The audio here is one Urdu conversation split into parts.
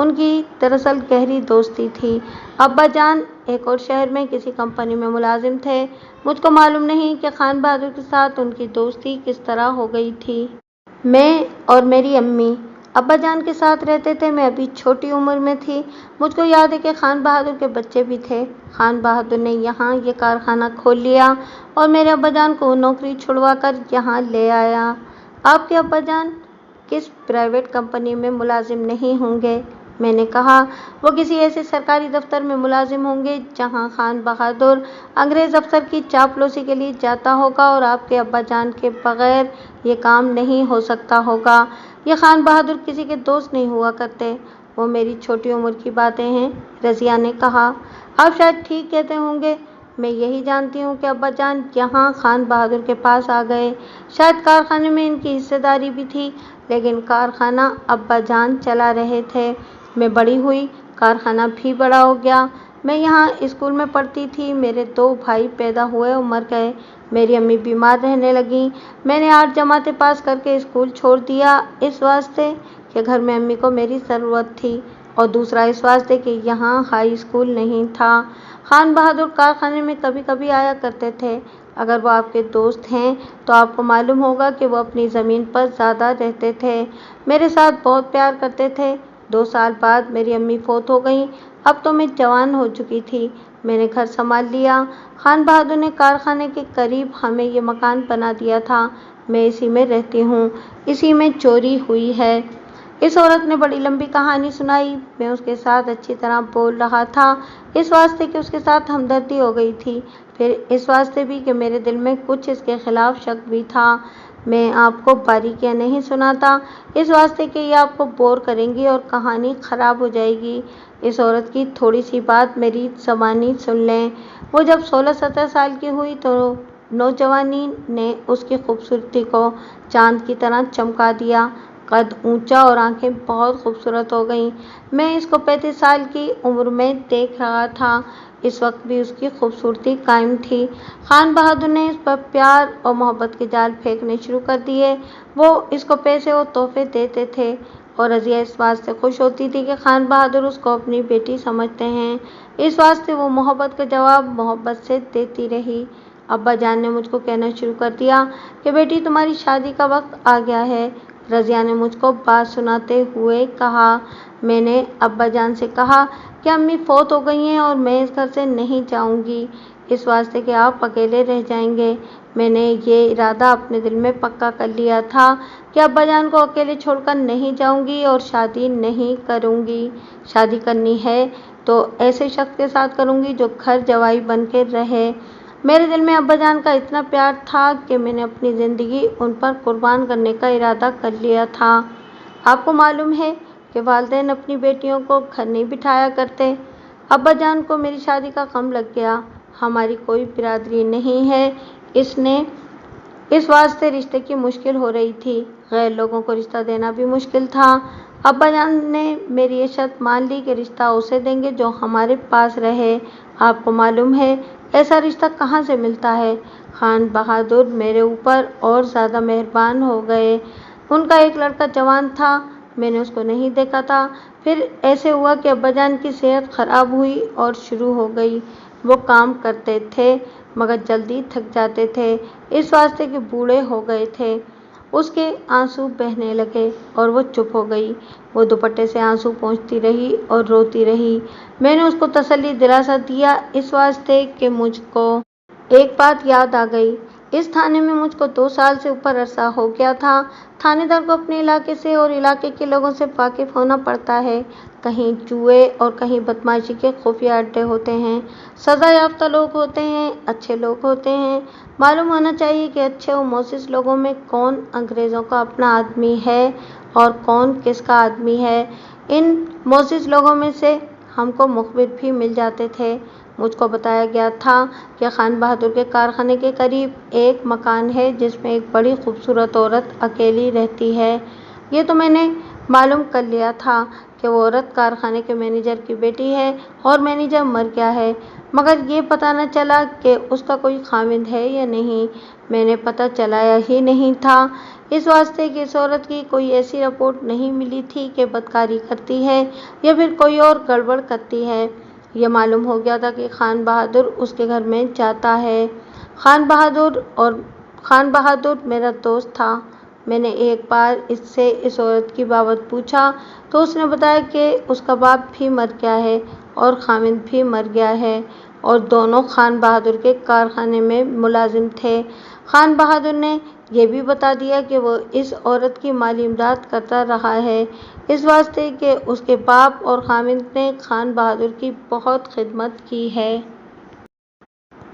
ان کی دراصل گہری دوستی تھی۔ ابا جان ایک اور شہر میں کسی کمپنی میں ملازم تھے۔ مجھ کو معلوم نہیں کہ خان بہادر کے ساتھ ان کی دوستی کس طرح ہو گئی تھی۔ میں اور میری امی ابا جان کے ساتھ رہتے تھے۔ میں ابھی چھوٹی عمر میں تھی۔ مجھ کو یاد ہے کہ خان بہادر کے بچے بھی تھے۔ خان بہادر نے یہاں یہ کارخانہ کھول لیا اور میرے ابا جان کو نوکری چھڑوا کر یہاں لے آیا۔ آپ کے ابا جان کس پرائیویٹ کمپنی میں ملازم نہیں ہوں گے؟ میں نے کہا، وہ کسی ایسے سرکاری دفتر میں ملازم ہوں گے جہاں خان بہادر انگریز افسر کی چاپلوسی کے لیے جاتا ہوگا، اور آپ کے ابا جان کے بغیر یہ کام نہیں ہو سکتا ہوگا۔ یہ خان بہادر کسی کے دوست نہیں ہوا کرتے۔ وہ میری چھوٹی عمر کی باتیں ہیں، رضیہ نے کہا۔ آپ شاید ٹھیک کہتے ہوں گے۔ میں یہی جانتی ہوں کہ ابا جان یہاں خان بہادر کے پاس آ گئے۔ شاید کارخانے میں ان کی حصہ داری بھی تھی، لیکن کارخانہ ابا جان چلا رہے تھے۔ میں بڑی ہوئی، کارخانہ بھی بڑا ہو گیا۔ میں یہاں اسکول میں پڑھتی تھی۔ میرے 2 بھائی پیدا ہوئے اور مر گئے۔ میری امی بیمار رہنے لگیں۔ میں نے 8 جماعتیں پاس کر کے اسکول چھوڑ دیا، اس واسطے کہ گھر میں امی کو میری ضرورت تھی، اور دوسرا اس واسطے کہ یہاں ہائی اسکول نہیں تھا۔ خان بہادر کارخانے میں کبھی کبھی آیا کرتے تھے۔ اگر وہ آپ کے دوست ہیں تو آپ کو معلوم ہوگا کہ وہ اپنی زمین پر زیادہ رہتے تھے۔ میرے ساتھ بہت پیار کرتے تھے۔ 2 سال بعد میری امی فوت ہو گئیں۔ اب تو میں جوان ہو چکی تھی۔ میں نے گھر سنبھال لیا۔ خان بہادر نے کارخانے کے قریب ہمیں یہ مکان بنا دیا تھا۔ میں اسی میں رہتی ہوں۔ اسی میں چوری ہوئی ہے۔ اس عورت نے بڑی لمبی کہانی سنائی۔ میں اس کے ساتھ اچھی طرح بول رہا تھا، اس واسطے کہ اس کے ساتھ ہمدردی ہو گئی تھی، پھر اس واسطے بھی کہ میرے دل میں کچھ اس کے خلاف شک بھی تھا۔ میں آپ کو باریکیاں نہیں سناتا، اس واسطے کہ یہ آپ کو بور کریں گی اور کہانی خراب ہو جائے گی۔ اس عورت کی تھوڑی سی بات میری زبانی سن لیں۔ وہ جب 16-17 سال کی ہوئی تو نوجوانی نے اس کی خوبصورتی کو چاند کی طرح چمکا دیا۔ قد اونچا اور آنکھیں بہت خوبصورت ہو گئیں۔ میں اس کو 35 سال کی عمر میں دیکھ رہا تھا۔ اس وقت بھی اس کی خوبصورتی قائم تھی۔ خان بہادر نے اس پر پیار اور محبت کے جال پھینکنے شروع کر دیے۔ وہ اس کو پیسے اور تحفے دیتے تھے، اور رضیہ اس بات سے خوش ہوتی تھی کہ خان بہادر اس کو اپنی بیٹی سمجھتے ہیں۔ اس واسطے وہ محبت کا جواب محبت سے دیتی رہی۔ ابا جان نے مجھ کو کہنا شروع کر دیا کہ بیٹی، تمہاری شادی کا وقت آ گیا ہے۔ رضیہ نے مجھ کو بات سناتے ہوئے کہا۔ میں نے ابا جان سے کہا کہ امی فوت ہو گئی ہیں اور میں اس گھر سے نہیں جاؤں گی، اس واسطے کہ آپ اکیلے رہ جائیں گے۔ میں نے یہ ارادہ اپنے دل میں پکا کر لیا تھا کہ ابا جان کو اکیلے چھوڑ کر نہیں جاؤں گی اور شادی نہیں کروں گی۔ شادی کرنی ہے تو ایسے شخص کے ساتھ کروں گی جو گھر جوائی بن کے رہے۔ میرے دل میں ابا جان کا اتنا پیار تھا کہ میں نے اپنی زندگی ان پر قربان کرنے کا ارادہ کر لیا تھا۔ آپ کو معلوم ہے کہ والدین اپنی بیٹیوں کو گھر نہیں بٹھایا کرتے۔ ابا جان کو میری شادی کا غم لگ گیا۔ ہماری کوئی برادری نہیں ہے، اس واسطے رشتے کی مشکل ہو رہی تھی۔ غیر لوگوں کو رشتہ دینا بھی مشکل تھا۔ ابا جان نے میری یہ شرط مان لی کہ رشتہ اسے دیں گے جو ہمارے پاس رہے۔ آپ کو معلوم ہے ایسا رشتہ کہاں سے ملتا ہے؟ خان بہادر میرے اوپر اور زیادہ مہربان ہو گئے۔ ان کا ایک لڑکا جوان تھا، میں نے اس کو نہیں دیکھا تھا۔ پھر ایسے ہوا کہ ابا جان کی صحت خراب ہوئی اور شروع ہو گئی۔ وہ کام کرتے تھے مگر جلدی تھک جاتے تھے، اس واسطے کہ بوڑھے ہو گئے تھے۔ اس کے آنسو بہنے لگے اور وہ چپ ہو گئی۔ وہ دوپٹے سے آنسو پونچھتی رہی اور روتی رہی۔ میں نے اس کو تسلی دلاسا دیا، اس واسطے کہ مجھ کو ایک بات یاد آ گئی۔ اس تھانے میں مجھ کو 2 سال سے اوپر عرصہ ہو گیا تھا۔ تھانے دار کو اپنے علاقے سے اور علاقے کے لوگوں سے واقف ہونا پڑتا ہے۔ کہیں جوئے اور کہیں بدمعاشی کے خفیہ اڈے ہوتے ہیں۔ سزا یافتہ لوگ ہوتے ہیں، اچھے لوگ ہوتے ہیں۔ معلوم ہونا چاہیے کہ اچھے و موثق لوگوں میں کون انگریزوں کا اپنا آدمی ہے اور کون کس کا آدمی ہے۔ ان موثق لوگوں میں سے ہم کو مخبر بھی مل جاتے تھے۔ مجھ کو بتایا گیا تھا کہ خان بہادر کے کارخانے کے قریب ایک مکان ہے جس میں ایک بڑی خوبصورت عورت اکیلی رہتی ہے۔ یہ تو میں نے معلوم کر لیا تھا کہ وہ عورت کارخانے کے مینیجر کی بیٹی ہے اور مینیجر مر گیا ہے، مگر یہ پتہ نہ چلا کہ اس کا کوئی خاوند ہے یا نہیں۔ میں نے پتہ چلایا ہی نہیں تھا، اس واسطے کہ اس عورت کی کوئی ایسی رپورٹ نہیں ملی تھی کہ بدکاری کرتی ہے یا پھر کوئی اور گڑبڑ کرتی ہے۔ یہ معلوم ہو گیا تھا کہ خان بہادر اس کے گھر میں جاتا ہے۔ خان بہادر میرا دوست تھا۔ میں نے ایک بار اس سے اس عورت کی بابت پوچھا تو اس نے بتایا کہ اس کا باپ بھی مر گیا ہے اور خاوند بھی مر گیا ہے اور دونوں خان بہادر کے کارخانے میں ملازم تھے۔ خان بہادر نے یہ بھی بتا دیا کہ وہ اس عورت کی مالی امداد کرتا رہا ہے، اس واسطے کہ اس کے باپ اور خاوند نے خان بہادر کی بہت خدمت کی ہے۔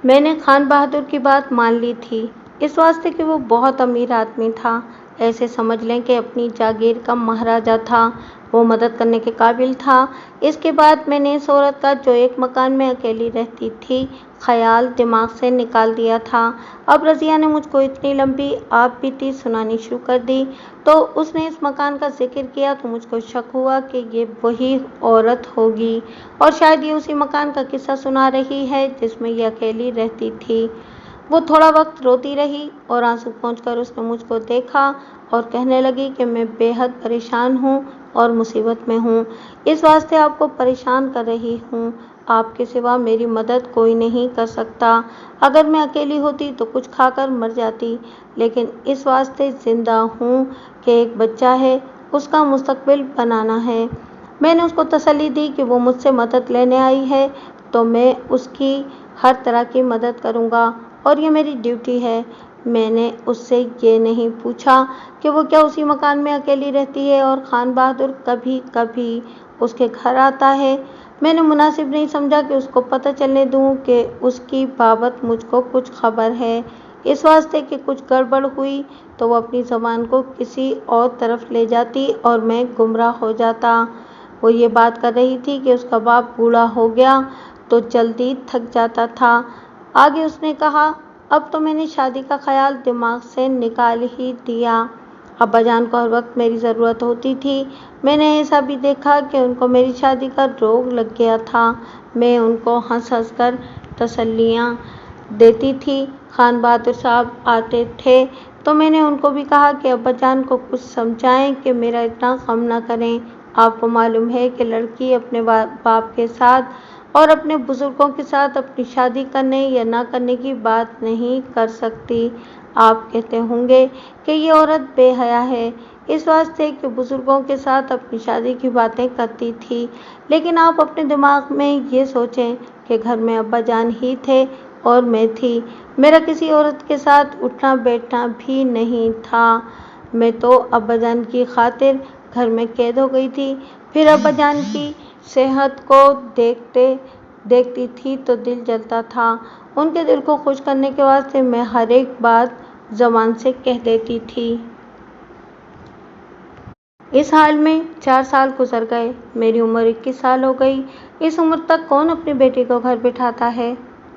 میں نے خان بہادر کی بات مان لی تھی، اس واسطے کہ وہ بہت امیر آدمی تھا، ایسے سمجھ لیں کہ اپنی جاگیر کا مہاراجا تھا۔ وہ مدد کرنے کے قابل تھا۔ اس کے بعد میں نے اس عورت کا جو ایک مکان میں اکیلی رہتی تھی خیال دماغ سے نکال دیا تھا۔ اب رضیہ نے مجھ کو اتنی لمبی آپ بیتی سنانی شروع کر دی تو اس نے اس مکان کا ذکر کیا تو مجھ کو شک ہوا کہ یہ وہی عورت ہوگی اور شاید یہ اسی مکان کا قصہ سنا رہی ہے جس میں یہ اکیلی رہتی تھی۔ وہ تھوڑا وقت روتی رہی اور آنسو پونچھ کر اس نے مجھ کو دیکھا اور کہنے لگی کہ میں بے حد پریشان ہوں اور مصیبت میں ہوں، اس واسطے آپ کو پریشان کر رہی ہوں۔ آپ کے سوا میری مدد کوئی نہیں کر سکتا۔ اگر میں اکیلی ہوتی تو کچھ کھا کر مر جاتی، لیکن اس واسطے زندہ ہوں کہ ایک بچہ ہے، اس کا مستقبل بنانا ہے۔ میں نے اس کو تسلی دی کہ وہ مجھ سے مدد لینے آئی ہے تو میں اس کی ہر طرح کی مدد کروں گا اور یہ میری ڈیوٹی ہے۔ میں نے اس سے یہ نہیں پوچھا کہ وہ کیا اسی مکان میں اکیلی رہتی ہے اور خان بہادر کبھی کبھی اس کے گھر آتا ہے۔ میں نے مناسب نہیں سمجھا کہ اس کو پتہ چلنے دوں کہ اس کی بابت مجھ کو کچھ خبر ہے، اس واسطے کہ کچھ گڑبڑ ہوئی تو وہ اپنی زبان کو کسی اور طرف لے جاتی اور میں گمراہ ہو جاتا۔ وہ یہ بات کر رہی تھی کہ اس کا باپ بوڑھا ہو گیا تو جلدی تھک جاتا تھا۔ آگے اس نے کہا، اب تو میں نے شادی کا خیال دماغ سے نکال ہی دیا۔ ابا جان کو ہر وقت میری ضرورت ہوتی تھی۔ میں نے ایسا بھی دیکھا کہ ان کو میری شادی کا روگ لگ گیا تھا۔ میں ان کو ہنس ہنس کر تسلیاں دیتی تھی۔ خان بہادر صاحب آتے تھے تو میں نے ان کو بھی کہا کہ ابا جان کو کچھ سمجھائیں کہ میرا اتنا غم نہ کریں۔ آپ کو معلوم ہے کہ لڑکی اپنے باپ کے ساتھ اور اپنے بزرگوں کے ساتھ اپنی شادی کرنے یا نہ کرنے کی بات نہیں کر سکتی۔ آپ کہتے ہوں گے کہ یہ عورت بے حیا ہے، اس واسطے کہ بزرگوں کے ساتھ اپنی شادی کی باتیں کرتی تھی، لیکن آپ اپنے دماغ میں یہ سوچیں کہ گھر میں ابا جان ہی تھے اور میں تھی، میرا کسی عورت کے ساتھ اٹھنا بیٹھنا بھی نہیں تھا۔ میں تو ابا جان کی خاطر گھر میں قید ہو گئی تھی، پھر ابا جان کی صحت کو دیکھتی تھی تو دل جلتا تھا۔ ان کے دل کو خوش کرنے کے واسطے میں ہر ایک بات زبان سے کہہ دیتی تھی۔ اس حال میں 4 سال گزر گئے، میری عمر 21 سال ہو گئی۔ اس عمر تک کون اپنی بیٹی کو گھر بٹھاتا ہے؟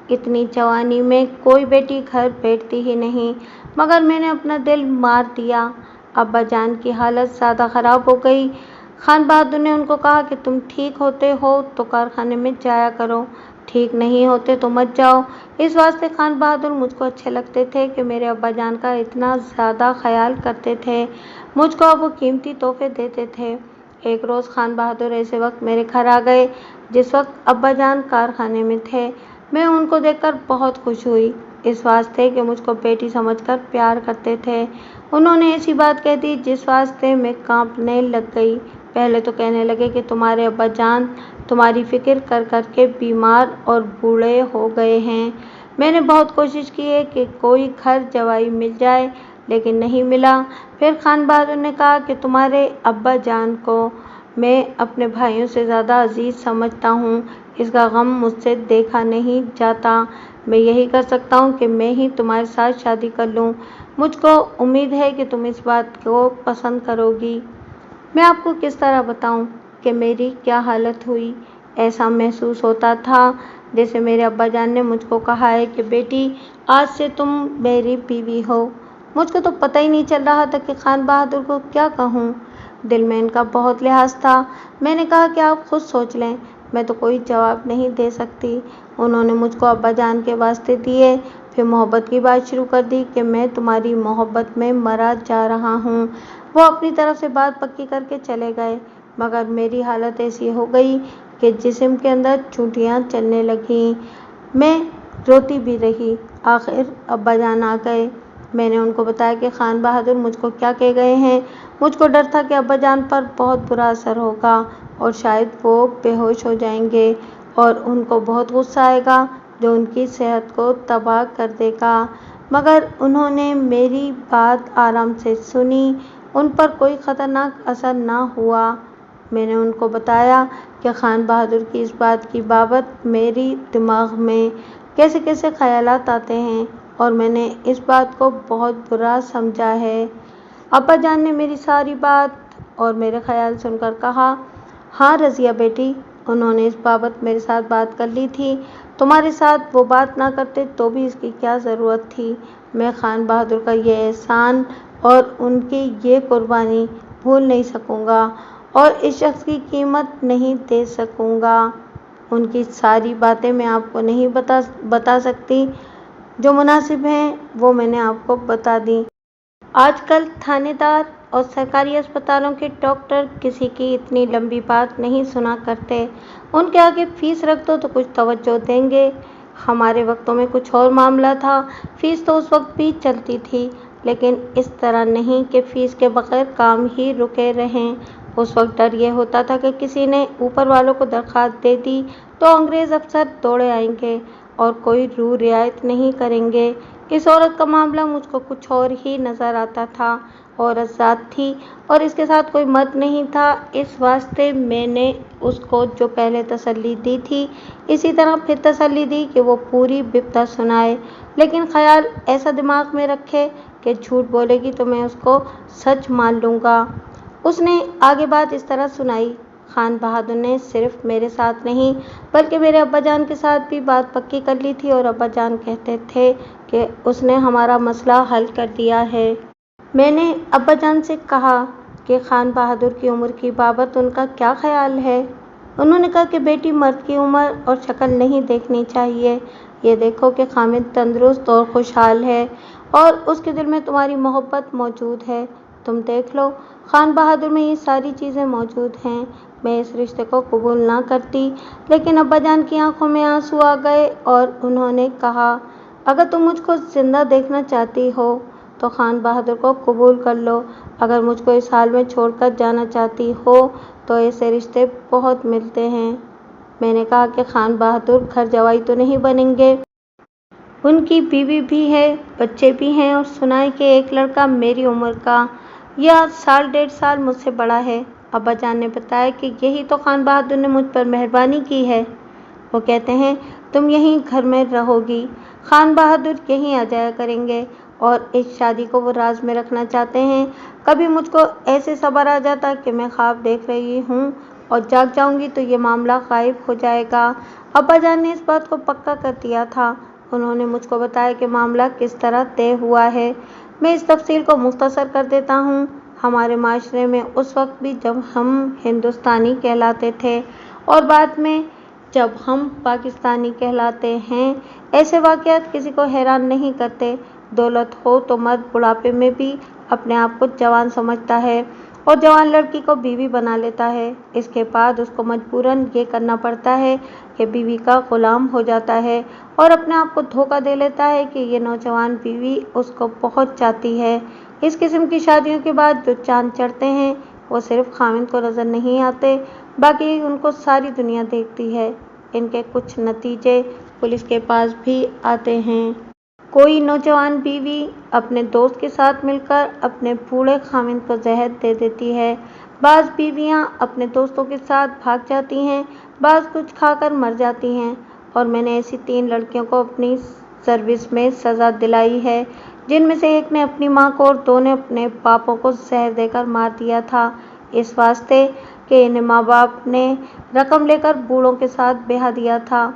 اتنی جوانی میں کوئی بیٹی گھر بیٹھتی ہی نہیں، مگر میں نے اپنا دل مار دیا۔ ابا جان کی حالت زیادہ خراب ہو گئی۔ خان بہادر نے ان کو کہا کہ تم ٹھیک ہوتے ہو تو کارخانے میں جایا کرو، ٹھیک نہیں ہوتے تو مت جاؤ۔ اس واسطے خان بہادر مجھ کو اچھے لگتے تھے کہ میرے ابا جان کا اتنا زیادہ خیال کرتے تھے، مجھ کو اب وہ قیمتی تحفے دیتے تھے۔ ایک روز خان بہادر ایسے وقت میرے گھر آ گئے جس وقت ابا جان کارخانے میں تھے۔ میں ان کو دیکھ کر بہت خوش ہوئی، اس واسطے کہ مجھ کو بیٹی سمجھ کر پیار کرتے تھے۔ انہوں نے ایسی بات کہہ دی جس واسطے میں کانپنے لگ گئی۔ پہلے تو کہنے لگے کہ تمہارے ابا جان تمہاری فکر کر کر کے بیمار اور بوڑھے ہو گئے ہیں۔ میں نے بہت کوشش کی ہے کہ کوئی گھر جوائی مل جائے لیکن نہیں ملا۔ پھر خان بہادر نے کہا کہ تمہارے ابا جان کو میں اپنے بھائیوں سے زیادہ عزیز سمجھتا ہوں، اس کا غم مجھ سے دیکھا نہیں جاتا۔ میں یہی کر سکتا ہوں کہ میں ہی تمہارے ساتھ شادی کر لوں۔ مجھ کو امید ہے کہ تم اس بات کو پسند کرو گی۔ میں آپ کو کس طرح بتاؤں کہ میری کیا حالت ہوئی؟ ایسا محسوس ہوتا تھا جیسے میرے ابا جان نے مجھ کو کہا ہے کہ بیٹی آج سے تم میری بیوی ہو۔ مجھ کو تو پتہ ہی نہیں چل رہا تھا کہ خان بہادر کو کیا کہوں۔ دل میں ان کا بہت لحاظ تھا۔ میں نے کہا کہ آپ خود سوچ لیں، میں تو کوئی جواب نہیں دے سکتی۔ انہوں نے مجھ کو ابا جان کے واسطے دیے، پھر محبت کی بات شروع کر دی کہ میں تمہاری محبت میں مرا جا رہا ہوں۔ وہ اپنی طرف سے بات پکی کر کے چلے گئے، مگر میری حالت ایسی ہو گئی کہ جسم کے اندر چونٹیاں چلنے لگیں۔ میں روتی بھی رہی۔ آخر ابا جان آ گئے۔ میں نے ان کو بتایا کہ خان بہادر مجھ کو کیا کہہ گئے ہیں۔ مجھ کو ڈر تھا کہ ابا جان پر بہت برا اثر ہوگا اور شاید وہ بے ہوش ہو جائیں گے اور ان کو بہت غصہ آئے گا جو ان کی صحت کو تباہ کر دے گا، مگر انہوں نے میری بات آرام سے سنی۔ ان پر کوئی خطرناک اثر نہ ہوا۔ میں نے ان کو بتایا کہ خان بہادر کی اس بات کی بابت میری دماغ میں کیسے کیسے خیالات آتے ہیں اور میں نے اس بات کو بہت برا سمجھا ہے۔ ابا جان نے میری ساری بات اور میرے خیال سن کر کہا، ہاں رضیہ بیٹی، انہوں نے اس بابت میرے ساتھ بات کر لی تھی، تمہارے ساتھ وہ بات نہ کرتے تو بھی اس کی کیا ضرورت تھی۔ میں خان بہادر کا یہ احسان اور ان کی یہ قربانی بھول نہیں سکوں گا اور اس شخص کی قیمت نہیں دے سکوں گا۔ ان کی ساری باتیں میں آپ کو نہیں بتا سکتی، جو مناسب ہیں وہ میں نے آپ کو بتا دیں۔ آج کل تھانے دار اور سرکاری اسپتالوں کے ڈاکٹر کسی کی اتنی لمبی بات نہیں سنا کرتے، ان کے آگے فیس رکھ دو تو کچھ توجہ دیں گے۔ ہمارے وقتوں میں کچھ اور معاملہ تھا، فیس تو اس وقت بھی چلتی تھی، لیکن اس طرح نہیں کہ فیس کے بغیر کام ہی رکے رہیں۔ اس وقت ڈر یہ ہوتا تھا کہ کسی نے اوپر والوں کو درخواست دے دی تو انگریز افسر دوڑے آئیں گے اور کوئی روح رعایت نہیں کریں گے۔ اس عورت کا معاملہ مجھ کو کچھ اور ہی نظر آتا تھا۔ عورت ذات تھی اور اس کے ساتھ کوئی مرد نہیں تھا، اس واسطے میں نے اس کو جو پہلے تسلی دی تھی اسی طرح پھر تسلی دی کہ وہ پوری بپتا سنائے، لیکن خیال ایسا دماغ میں رکھے کہ جھوٹ بولے گی تو میں اس کو سچ مان لوں گا۔ اس نے آگے بات اس طرح سنائی، خان بہادر نے صرف میرے ساتھ نہیں بلکہ میرے ابا جان کے ساتھ بھی بات پکی کر لی تھی اور ابا جان کہتے تھے کہ اس نے ہمارا مسئلہ حل کر دیا ہے۔ میں نے ابا جان سے کہا کہ خان بہادر کی عمر کی بابت ان کا کیا خیال ہے۔ انہوں نے کہا کہ بیٹی، مرد کی عمر اور شکل نہیں دیکھنی چاہیے، یہ دیکھو کہ خامد تندرست اور خوشحال ہے اور اس کے دل میں تمہاری محبت موجود ہے۔ تم دیکھ لو، خان بہادر میں یہ ساری چیزیں موجود ہیں۔ میں اس رشتے کو قبول نہ کرتی، لیکن ابا جان کی آنکھوں میں آنسو آ گئے اور انہوں نے کہا، اگر تم مجھ کو زندہ دیکھنا چاہتی ہو تو خان بہادر کو قبول کر لو، اگر مجھ کو اس حال میں چھوڑ کر جانا چاہتی ہو تو ایسے رشتے بہت ملتے ہیں۔ میں نے کہا کہ خان بہادر گھر جوائی تو نہیں بنیں گے، ان کی بیوی بھی ہے، بچے بھی ہیں اور سنا ہے کہ ایک لڑکا میری عمر کا یا سال ڈیڑھ سال مجھ سے بڑا ہے۔ ابا جان نے بتایا کہ یہی تو خان بہادر نے مجھ پر مہربانی کی ہے، وہ کہتے ہیں تم یہیں گھر میں رہو گی، خان بہادر یہیں آ جایا کریں گے اور اس شادی کو وہ راز میں رکھنا چاہتے ہیں۔ کبھی مجھ کو ایسے صبر آ جاتا کہ میں خواب دیکھ رہی ہوں اور جاگ جاؤں گی تو یہ معاملہ غائب ہو جائے گا۔ ابا جان نے اس بات کو پکا کر دیا تھا۔ انہوں نے مجھ کو بتایا کہ معاملہ کس طرح طے ہوا ہے۔ میں اس تفصیل کو مختصر کر دیتا ہوں۔ ہمارے معاشرے میں اس وقت بھی جب ہم ہندوستانی کہلاتے تھے اور بعد میں جب ہم پاکستانی کہلاتے ہیں، ایسے واقعات کسی کو حیران نہیں کرتے۔ دولت ہو تو مرد بڑھاپے میں بھی اپنے آپ کو جوان سمجھتا ہے اور جوان لڑکی کو بیوی بنا لیتا ہے۔ اس کے بعد اس کو مجبوراً یہ کرنا پڑتا ہے کہ بیوی کا غلام ہو جاتا ہے اور اپنے آپ کو دھوکہ دے لیتا ہے کہ یہ نوجوان بیوی اس کو بہت چاہتی ہے۔ اس قسم کی شادیوں کے بعد جو چاند چڑھتے ہیں وہ صرف خاوند کو نظر نہیں آتے، باقی ان کو ساری دنیا دیکھتی ہے۔ ان کے کچھ نتیجے پولیس کے پاس بھی آتے ہیں۔ کوئی نوجوان بیوی اپنے دوست کے ساتھ مل کر اپنے بوڑھے خاوند کو زہر دے دیتی ہے۔ بعض بیویاں اپنے دوستوں کے ساتھ بھاگ جاتی ہیں، بعض کچھ کھا کر مر جاتی ہیں، اور میں نے ایسی 3 لڑکیوں کو اپنی سروس میں سزا دلائی ہے، جن میں سے ایک نے اپنی ماں کو اور 2 نے اپنے باپوں کو زہر دے کر مار دیا تھا، اس واسطے کہ انہیں ماں باپ نے رقم لے کر بوڑھوں کے ساتھ بیاہ دیا تھا۔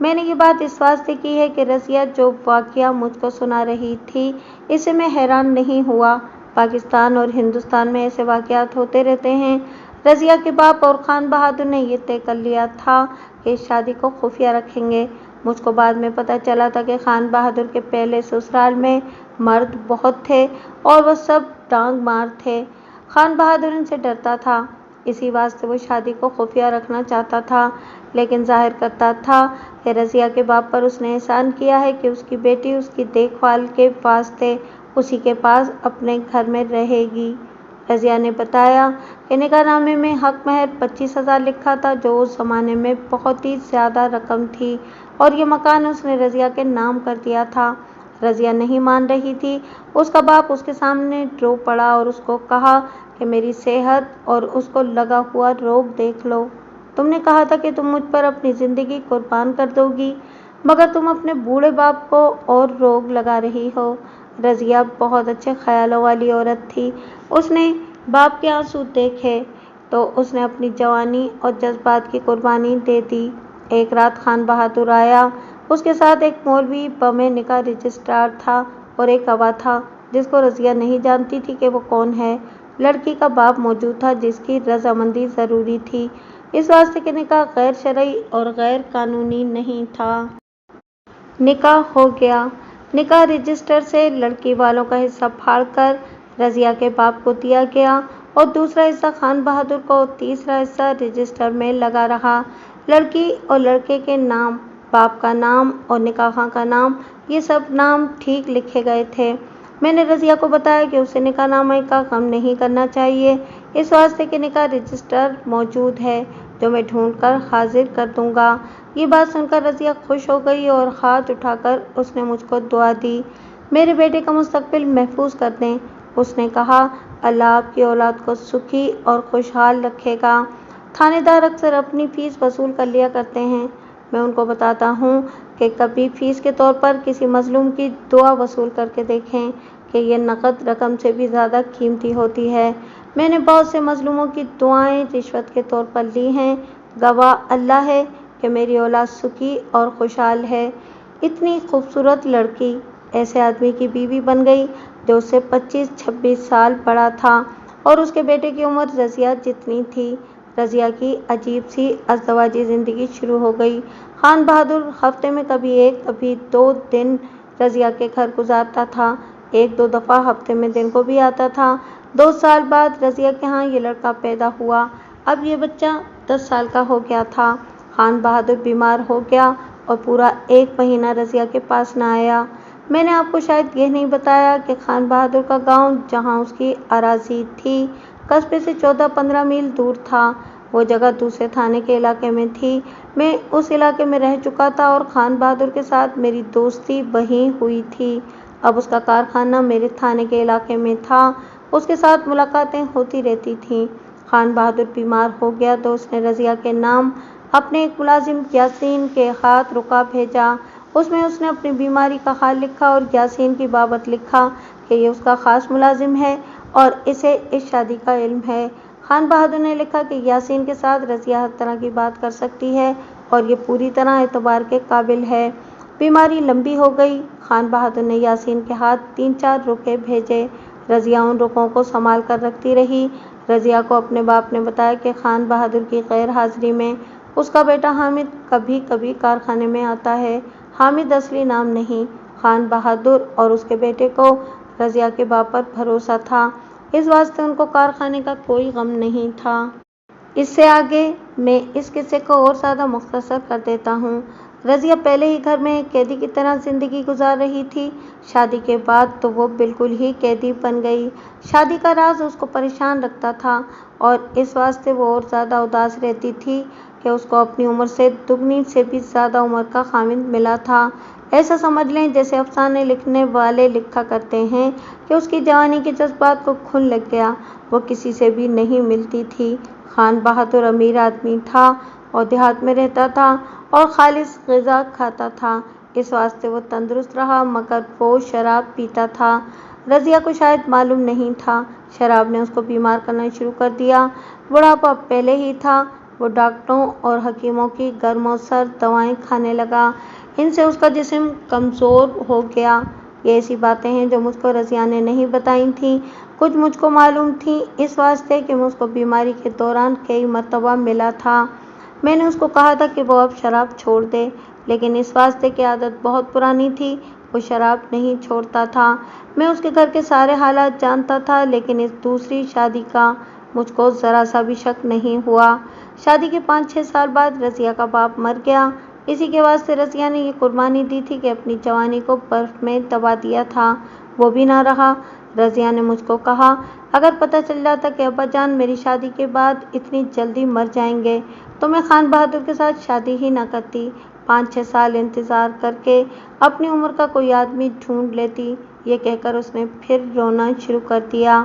میں نے یہ بات اس واسطے کی ہے کہ رضیہ جو واقعہ مجھ کو سنا رہی تھی اس سے میں حیران نہیں ہوا، پاکستان اور ہندوستان میں ایسے واقعات ہوتے رہتے ہیں۔ رضیہ کے باپ اور خان بہادر نے یہ طے کر لیا تھا کہ اس شادی کو خفیہ رکھیں گے۔ مجھ کو بعد میں پتہ چلا تھا کہ خان بہادر کے پہلے سسرال میں مرد بہت تھے اور وہ سب ڈانگ مار تھے۔ خان بہادر ان سے ڈرتا تھا، اسی واسطے وہ شادی کو خفیہ رکھنا چاہتا تھا، لیکن ظاہر کرتا تھا کہ رضیہ کے باپ پر اس نے احسان کیا ہے کہ اس کی بیٹی اس کی دیکھ بھال کے واسطے اسی کے پاس اپنے گھر میں رہے گی۔ رضیہ نے بتایا کہ نکاح نامے میں حق مہر 25,000 لکھا تھا، جو اس زمانے میں بہت ہی زیادہ رقم تھی، اور یہ مکان اس نے رضیہ کے نام کر دیا تھا۔ رضیہ نہیں مان رہی تھی۔ اس کا باپ اس کے سامنے رو پڑا اور اس کو کہا کہ میری صحت اور اس کو لگا ہوا روگ دیکھ لو۔ تم نے کہا تھا کہ تم مجھ پر اپنی زندگی قربان کر دو گی، مگر تم اپنے بوڑھے باپ کو اور روگ لگا رہی ہو۔ رضیہ بہت اچھے خیالوں والی عورت تھی۔ اس نے باپ کے آنسو دیکھے تو اس نے اپنی جوانی اور جذبات کی قربانی دے دی۔ ایک رات خان بہادر آیا۔ اس کے ساتھ ایک مولوی بم نکاح رجسٹرار تھا اور ایک گواہ تھا جس کو رضیہ نہیں جانتی تھی کہ وہ کون ہے۔ لڑکی کا باپ موجود تھا جس کی رضامندی ضروری تھی، اس واسطے کہ نکاح غیر شرعی اور غیر قانونی نہیں تھا۔ نکاح ہو گیا۔ نکاح رجسٹر سے لڑکی والوں کا حصہ پھاڑ کر رضیہ کے باپ کو دیا گیا اور دوسرا حصہ خان بہادر کو، تیسرا حصہ رجسٹر میں لگا رہا۔ لڑکی اور لڑکے کے نام، باپ کا نام اور نکاح خواہ کا نام، یہ سب نام ٹھیک لکھے گئے تھے۔ میں نے رضیہ کو بتایا کہ اسے نکاح نامے کا غم نہیں کرنا چاہیے، اس واسطے کہ نکاح رجسٹر موجود ہے جو میں ڈھونڈ کر حاضر کر دوں گا۔ یہ بات سن کر رضیہ خوش ہو گئی اور ہاتھ اٹھا کر اس نے مجھ کو دعا دی، میرے بیٹے کا مستقبل محفوظ کر دیں۔ اس نے کہا، اللہ آپ کی اولاد کو سکھی اور خوشحال رکھے گا۔ تھانے دار اکثر اپنی فیس وصول کر لیا کرتے ہیں۔ میں ان کو بتاتا ہوں کہ کبھی فیس کے طور پر کسی مظلوم کی دعا وصول کر کے دیکھیں کہ یہ نقد رقم سے بھی زیادہ قیمتی ہوتی ہے۔ میں نے بہت سے مظلوموں کی دعائیں رشوت کے طور پر لی ہیں، گواہ اللہ ہے کہ میری اولاد سکھی اور خوشحال ہے۔ اتنی خوبصورت لڑکی ایسے آدمی کی بیوی بن گئی جو اس سے 25-26 سال بڑا تھا اور اس کے بیٹے کی عمر رضیہ جتنی تھی۔ رضیہ کی عجیب سی ازدواجی زندگی شروع ہو گئی۔ خان بہادر ہفتے میں کبھی 1 کبھی 2 دن رضیہ کے گھر گزارتا تھا، 1-2 دفعہ ہفتے میں دن کو بھی آتا تھا۔ 2 سال بعد رضیہ کے ہاں یہ لڑکا پیدا ہوا۔ اب یہ بچہ 10 سال کا ہو گیا تھا۔ خان بہادر بیمار ہو گیا اور پورا 1 مہینہ رضیہ کے پاس نہ آیا۔ میں نے آپ کو شاید یہ نہیں بتایا کہ خان بہادر کا گاؤں جہاں اس کی اراضی تھی قصبے سے 14-15 میل دور تھا۔ وہ جگہ دوسرے تھانے کے علاقے میں تھی۔ میں اس علاقے میں رہ چکا تھا اور خان بہادر کے ساتھ میری دوستی وہیں ہوئی تھی۔ اب اس کا کارخانہ میرے تھانے کے علاقے میں تھا، اس کے ساتھ ملاقاتیں ہوتی رہتی تھیں۔ خان بہادر بیمار ہو گیا تو اس نے رضیہ کے نام اپنے ایک ملازم یاسین کے ہاتھ رقعہ بھیجا۔ اس میں اس نے اپنی بیماری کا حال لکھا اور یاسین کی بابت لکھا کہ یہ اس کا خاص ملازم ہے اور اسے اس شادی کا علم ہے۔ خان بہادر نے لکھا کہ یاسین کے ساتھ رضیہ ہر طرح کی بات کر سکتی ہے اور یہ پوری طرح اعتبار کے قابل ہے۔ بیماری لمبی ہو گئی۔ خان بہادر نے یاسین کے ہاتھ 3-4 رقعے بھیجے۔ رضیہ ان رقعوں کو سنبھال کر رکھتی رہی۔ رضیہ کو اپنے باپ نے بتایا کہ خان بہادر کی غیر حاضری میں اس کا بیٹا حامد کبھی کبھی کارخانے میں آتا ہے۔ حامد اصلی نام نہیں۔ خان بہادر اور اس کے بیٹے کو رضیہ کے باپ پر بھروسہ تھا، اس واسطے ان کو کارخانے کا کوئی غم نہیں تھا۔ اس سے آگے میں اس قصے کو اور زیادہ مختصر کر دیتا ہوں۔ رضیہ پہلے ہی گھر میں ایک قیدی کی طرح زندگی گزار رہی تھی۔ شادی کے بعد تو وہ بالکل ہی قیدی بن گئی۔ شادی کا راز اس کو پریشان رکھتا تھا اور اس واسطے وہ اور زیادہ اداس رہتی تھی کہ اس کو اپنی عمر سے دگنی سے بھی زیادہ عمر کا خاوند ملا تھا۔ ایسا سمجھ لیں جیسے افسانے لکھنے والے لکھا کرتے ہیں کہ اس کی جوانی کے جذبات کو گھن لگ گیا، وہ کسی سے بھی نہیں ملتی تھی۔ خان بہادر امیر آدمی تھا اور دیہات میں رہتا تھا اور خالص غذا کھاتا تھا، اس واسطے وہ تندرست رہا، مگر وہ شراب پیتا تھا۔ رضیہ کو شاید معلوم نہیں تھا، شراب نے اس کو بیمار کرنا شروع کر دیا۔ بڑھاپا پہلے ہی تھا، وہ ڈاکٹروں اور حکیموں کی گرم و سرد دوائیں کھانے لگا، ان سے اس کا جسم کمزور ہو گیا۔ یہ ایسی باتیں ہیں جو مجھ کو رضیہ نے نہیں بتائی تھیں، کچھ مجھ کو معلوم تھی، اس واسطے کہ میں اس کو بیماری کے دوران کئی مرتبہ ملا تھا۔ میں نے اس کو کہا تھا کہ وہ اب شراب چھوڑ دے، لیکن اس واسطے کہ عادت بہت پرانی تھی، وہ شراب نہیں چھوڑتا تھا۔ میں اس کے گھر کے سارے حالات جانتا تھا، لیکن اس دوسری شادی کا مجھ کو ذرا سا بھی شک نہیں ہوا۔ شادی کے 5-6 سال بعد رضیہ کا باپ مر گیا۔ اسی کے واسطے رضیہ نے یہ قربانی دی تھی کہ اپنی جوانی کو برف میں دبا دیا تھا، وہ بھی نہ رہا۔ رضیہ نے مجھ کو کہا، اگر پتہ چل جاتا کہ ابا جان میری شادی کے بعد اتنی جلدی مر جائیں گے تو میں خان بہادر کے ساتھ شادی ہی نہ کرتی، 5-6 سال انتظار کر کے اپنی عمر کا کوئی آدمی ڈھونڈ لیتی۔ یہ کہہ کر اس نے پھر رونا شروع کر دیا۔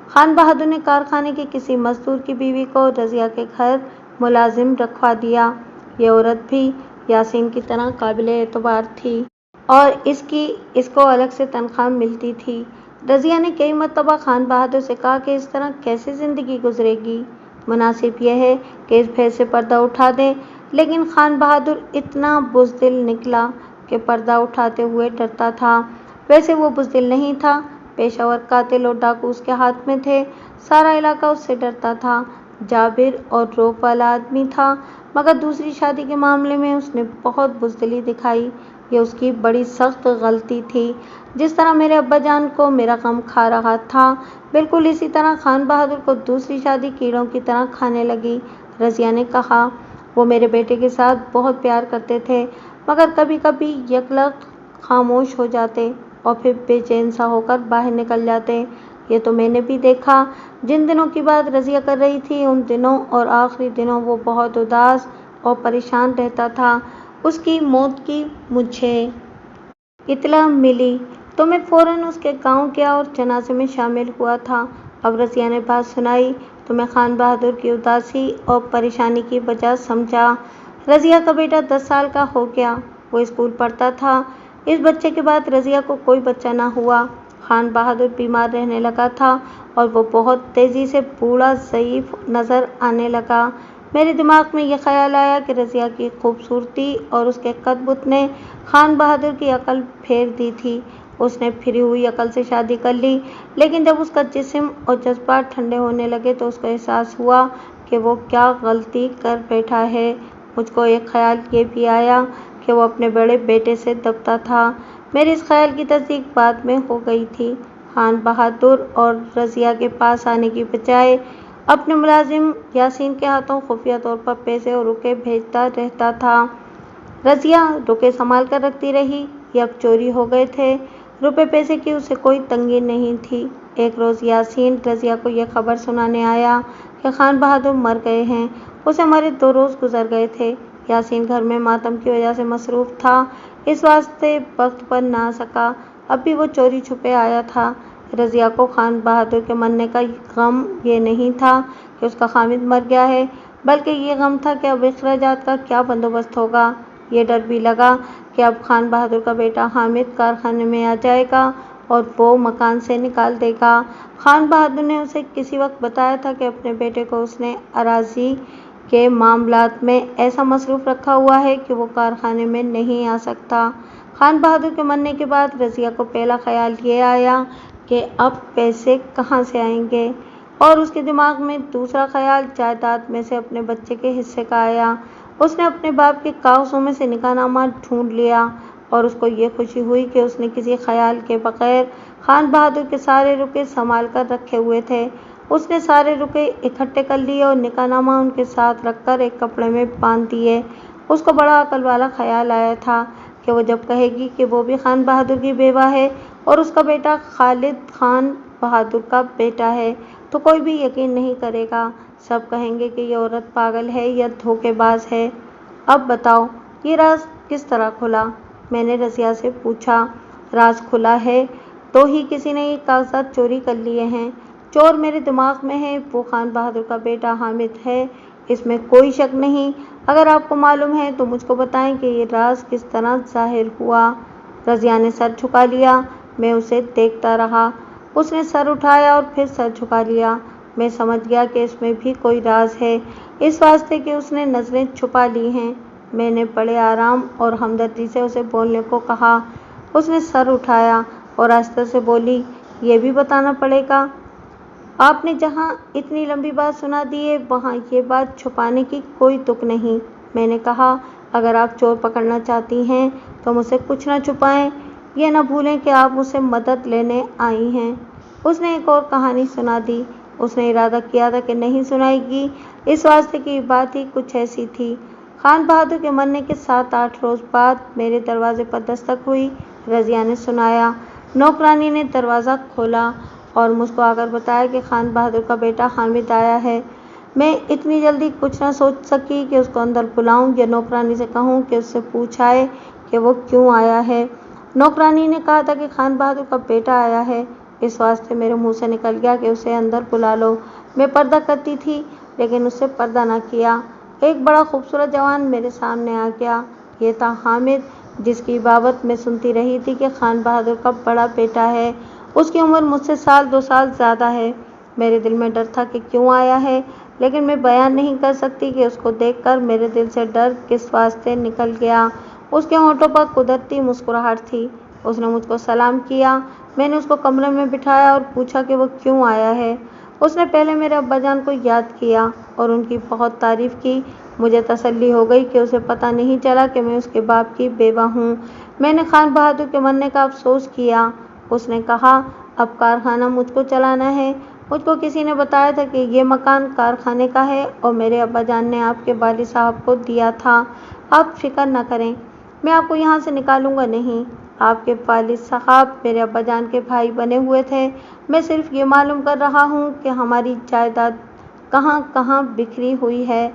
خان بہادر نے کارخانے کے کسی مزدور کی بیوی کو رضیہ کے گھر ملازم رکھوا دیا۔ یہ عورت بھی یاسین کی طرح قابل اعتبار تھی اور اس کو الگ سے تنخواہ ملتی تھی۔ رضیہ نے کئی مرتبہ خان بہادر سے کہا کہ اس طرح کیسے زندگی گزرے گی، مناسب یہ ہے کہ اس بھید سے پردہ اٹھا دیں، لیکن خان بہادر اتنا بزدل نکلا کہ پردہ اٹھاتے ہوئے ڈرتا تھا۔ ویسے وہ بزدل نہیں تھا، پیشہ ور قاتل اور ڈاکو اس کے ہاتھ میں تھے، سارا علاقہ اس سے ڈرتا تھا، جابر اور روب والا آدمی تھا، مگر دوسری شادی کے معاملے میں اس نے بہت بزدلی دکھائی۔ یہ اس کی بڑی سخت غلطی تھی۔ جس طرح میرے ابا جان کو میرا غم کھا رہا تھا، بالکل اسی طرح خان بہادر کو دوسری شادی کیڑوں کی طرح کھانے لگی۔ رضیہ نے کہا، وہ میرے بیٹے کے ساتھ بہت پیار کرتے تھے، مگر کبھی کبھی یکلخت خاموش ہو جاتے اور پھر بے چین سا ہو کر باہر نکل جاتے۔ یہ تو میں نے بھی دیکھا۔ جن دنوں کی بات رضیہ کر رہی تھی، ان دنوں اور آخری دنوں وہ بہت اداس اور پریشان رہتا تھا۔ اس کی موت کی مجھے اطلاع ملی تو میں فوراً اس کے گاؤں گیا اور جنازے میں شامل ہوا تھا۔ اب رضیہ نے بات سنائی تو میں خان بہادر کی اداسی اور پریشانی کی وجہ سمجھا۔ رضیہ کا بیٹا 10 سال کا ہو گیا، وہ اسکول پڑھتا تھا۔ اس بچے کے بعد رضیہ کو کوئی بچہ نہ ہوا۔ خان بہادر بیمار رہنے لگا تھا اور وہ بہت تیزی سے بوڑھا ضعیف نظر آنے لگا۔ میرے دماغ میں یہ خیال آیا کہ رضیہ کی خوبصورتی اور اس کے قد بت نے خان بہادر کی عقل پھیر دی تھی۔ اس نے پھری ہوئی عقل سے شادی کر لی، لیکن جب اس کا جسم اور جذبات ٹھنڈے ہونے لگے تو اس کو احساس ہوا کہ وہ کیا غلطی کر بیٹھا ہے۔ مجھ کو ایک خیال یہ بھی آیا کہ وہ اپنے بڑے بیٹے سے دبتا تھا۔ میرے اس خیال کی تصدیق بعد میں ہو گئی تھی۔ خان بہادر اور رضیہ کے پاس آنے کی بجائے اپنے ملازم یاسین کے ہاتھوں خفیہ طور پر پیسے اور روپے بھیجتا رہتا تھا۔ رضیہ روپے سنبھال کر رکھتی رہی، یہ اب چوری ہو گئے تھے۔ روپے پیسے کی اسے کوئی تنگی نہیں تھی۔ ایک روز یاسین رضیہ کو یہ خبر سنانے آیا کہ خان بہادر مر گئے ہیں۔ اسے مرے 2 روز گزر گئے تھے۔ یاسین گھر میں ماتم کی وجہ سے مصروف تھا، اس واسطے وقت پر نہ آ سکا۔ اب بھی وہ چوری چھپے آیا تھا۔ رضیہ کو خان بہادر کے مرنے کا غم یہ نہیں تھا کہ اس کا خامد مر گیا ہے، بلکہ یہ غم تھا کہ اب اخراجات کا کیا بندوبست ہوگا۔ یہ ڈر بھی لگا کہ اب خان بہادر کا بیٹا حامد کارخانے میں آ جائے گا اور وہ مکان سے نکال دے گا۔ خان بہادر نے اسے کسی وقت بتایا تھا کہ اپنے بیٹے کو اس نے اراضی کے معاملات میں ایسا مصروف رکھا ہوا ہے کہ وہ کارخانے میں نہیں آ سکتا۔ خان بہادر کے مرنے کے بعد رضیہ کو پہلا خیال یہ آیا کہ اب پیسے کہاں سے آئیں گے، اور اس کے دماغ میں دوسرا خیال جائیداد میں سے اپنے بچے کے حصے کا آیا۔ اس نے اپنے باپ کے کاغذوں میں سے نکاح نامہ ڈھونڈ لیا اور اس کو یہ خوشی ہوئی کہ اس نے کسی خیال کے بغیر خان بہادر کے سارے روپے سنبھال کر رکھے ہوئے تھے۔ اس نے سارے روپے اکٹھے کر لیے اور نکاح نامہ ان کے ساتھ رکھ کر ایک کپڑے میں باندھ دیے۔ اس کو بڑا عقل والا خیال آیا تھا کہ وہ جب کہے گی کہ وہ بھی خان بہادر کی بیوہ ہے اور اس کا بیٹا خالد خان بہادر کا بیٹا ہے تو کوئی بھی یقین نہیں کرے گا، سب کہیں گے کہ یہ عورت پاگل ہے یا دھوکے باز ہے۔ اب بتاؤ یہ راز کس طرح کھلا؟ میں نے رضیہ سے پوچھا۔ راز کھلا ہے تو ہی کسی نے یہ کاغذات چوری کر لیے ہیں۔ چور میرے دماغ میں ہے، وہ خان بہادر کا بیٹا حامد ہے، اس میں کوئی شک نہیں۔ اگر آپ کو معلوم ہے تو مجھ کو بتائیں کہ یہ راز کس طرح ظاہر ہوا۔ رضیہ نے سر جھکا لیا۔ میں اسے دیکھتا رہا۔ اس نے سر اٹھایا اور پھر سر جھکا لیا۔ میں سمجھ گیا کہ اس میں بھی کوئی راز ہے، اس واسطے کہ اس نے نظریں چھپا لی ہیں۔ میں نے بڑے آرام اور ہمدردی سے اسے بولنے کو کہا۔ اس نے سر اٹھایا اور آہستہ سے بولی، یہ بھی بتانا پڑے گا آپ نے جہاں اتنی لمبی بات سنا دی ہے وہاں یہ بات چھپانے کی کوئی تک نہیں۔ میں نے کہا، اگر آپ چور پکڑنا چاہتی ہیں تو مجھ سے کچھ نہ چھپائیں، یہ نہ بھولیں کہ آپ مجھ سے مدد لینے آئی ہیں۔ اس نے ایک اور کہانی سنا دی۔ اس نے ارادہ کیا تھا کہ نہیں سنائے گی، اس واسطے کی بات ہی کچھ ایسی تھی۔ خان بہادر کے مرنے کے 7-8 روز بعد میرے دروازے پر دستک ہوئی۔ رضیہ نے سنایا۔ نوکرانی نے دروازہ کھولا اور مجھ کو آ کر بتایا کہ خان بہادر کا بیٹا حامد آیا ہے۔ میں اتنی جلدی کچھ نہ سوچ سکی کہ اس کو اندر بلاؤں یا نوکرانی سے کہوں کہ اس سے پوچھائے کہ وہ کیوں آیا ہے۔ نوکرانی نے کہا تھا کہ خان بہادر کا بیٹا آیا ہے، اس واسطے میرے منہ سے نکل گیا کہ اسے اندر بلا لو۔ میں پردہ کرتی تھی لیکن اس سے پردہ نہ کیا۔ ایک بڑا خوبصورت جوان میرے سامنے آ گیا۔ یہ تھا حامد، جس کی بابت میں سنتی رہی تھی کہ خان بہادر کا بڑا بیٹا ہے۔ اس کی عمر مجھ سے 1-2 سال زیادہ ہے۔ میرے دل میں ڈر تھا کہ کیوں آیا ہے، لیکن میں بیان نہیں کر سکتی کہ اس کو دیکھ کر میرے دل سے ڈر کس واسطے نکل گیا۔ اس کے ہونٹوں پر قدرتی مسکراہٹ تھی۔ اس نے مجھ کو سلام کیا۔ میں نے اس کو کمرے میں بٹھایا اور پوچھا کہ وہ کیوں آیا ہے۔ اس نے پہلے میرے ابا جان کو یاد کیا اور ان کی بہت تعریف کی۔ مجھے تسلی ہو گئی کہ اسے پتہ نہیں چلا کہ میں اس کے باپ کی بیوہ ہوں۔ میں نے خان بہادر کے مرنے کا افسوس کیا۔ اس نے کہا، اب کارخانہ مجھ کو چلانا ہے۔ مجھ کو کسی نے بتایا تھا کہ یہ مکان کارخانے کا ہے اور میرے ابا جان نے آپ کے والد صاحب کو دیا تھا۔ آپ فکر نہ کریں، میں آپ کو یہاں سے نکالوں گا نہیں۔ آپ کے والد صاحب میرے ابا جان کے بھائی بنے ہوئے تھے۔ میں صرف یہ معلوم کر رہا ہوں کہ ہماری جائیداد کہاں کہاں بکھری ہوئی ہے۔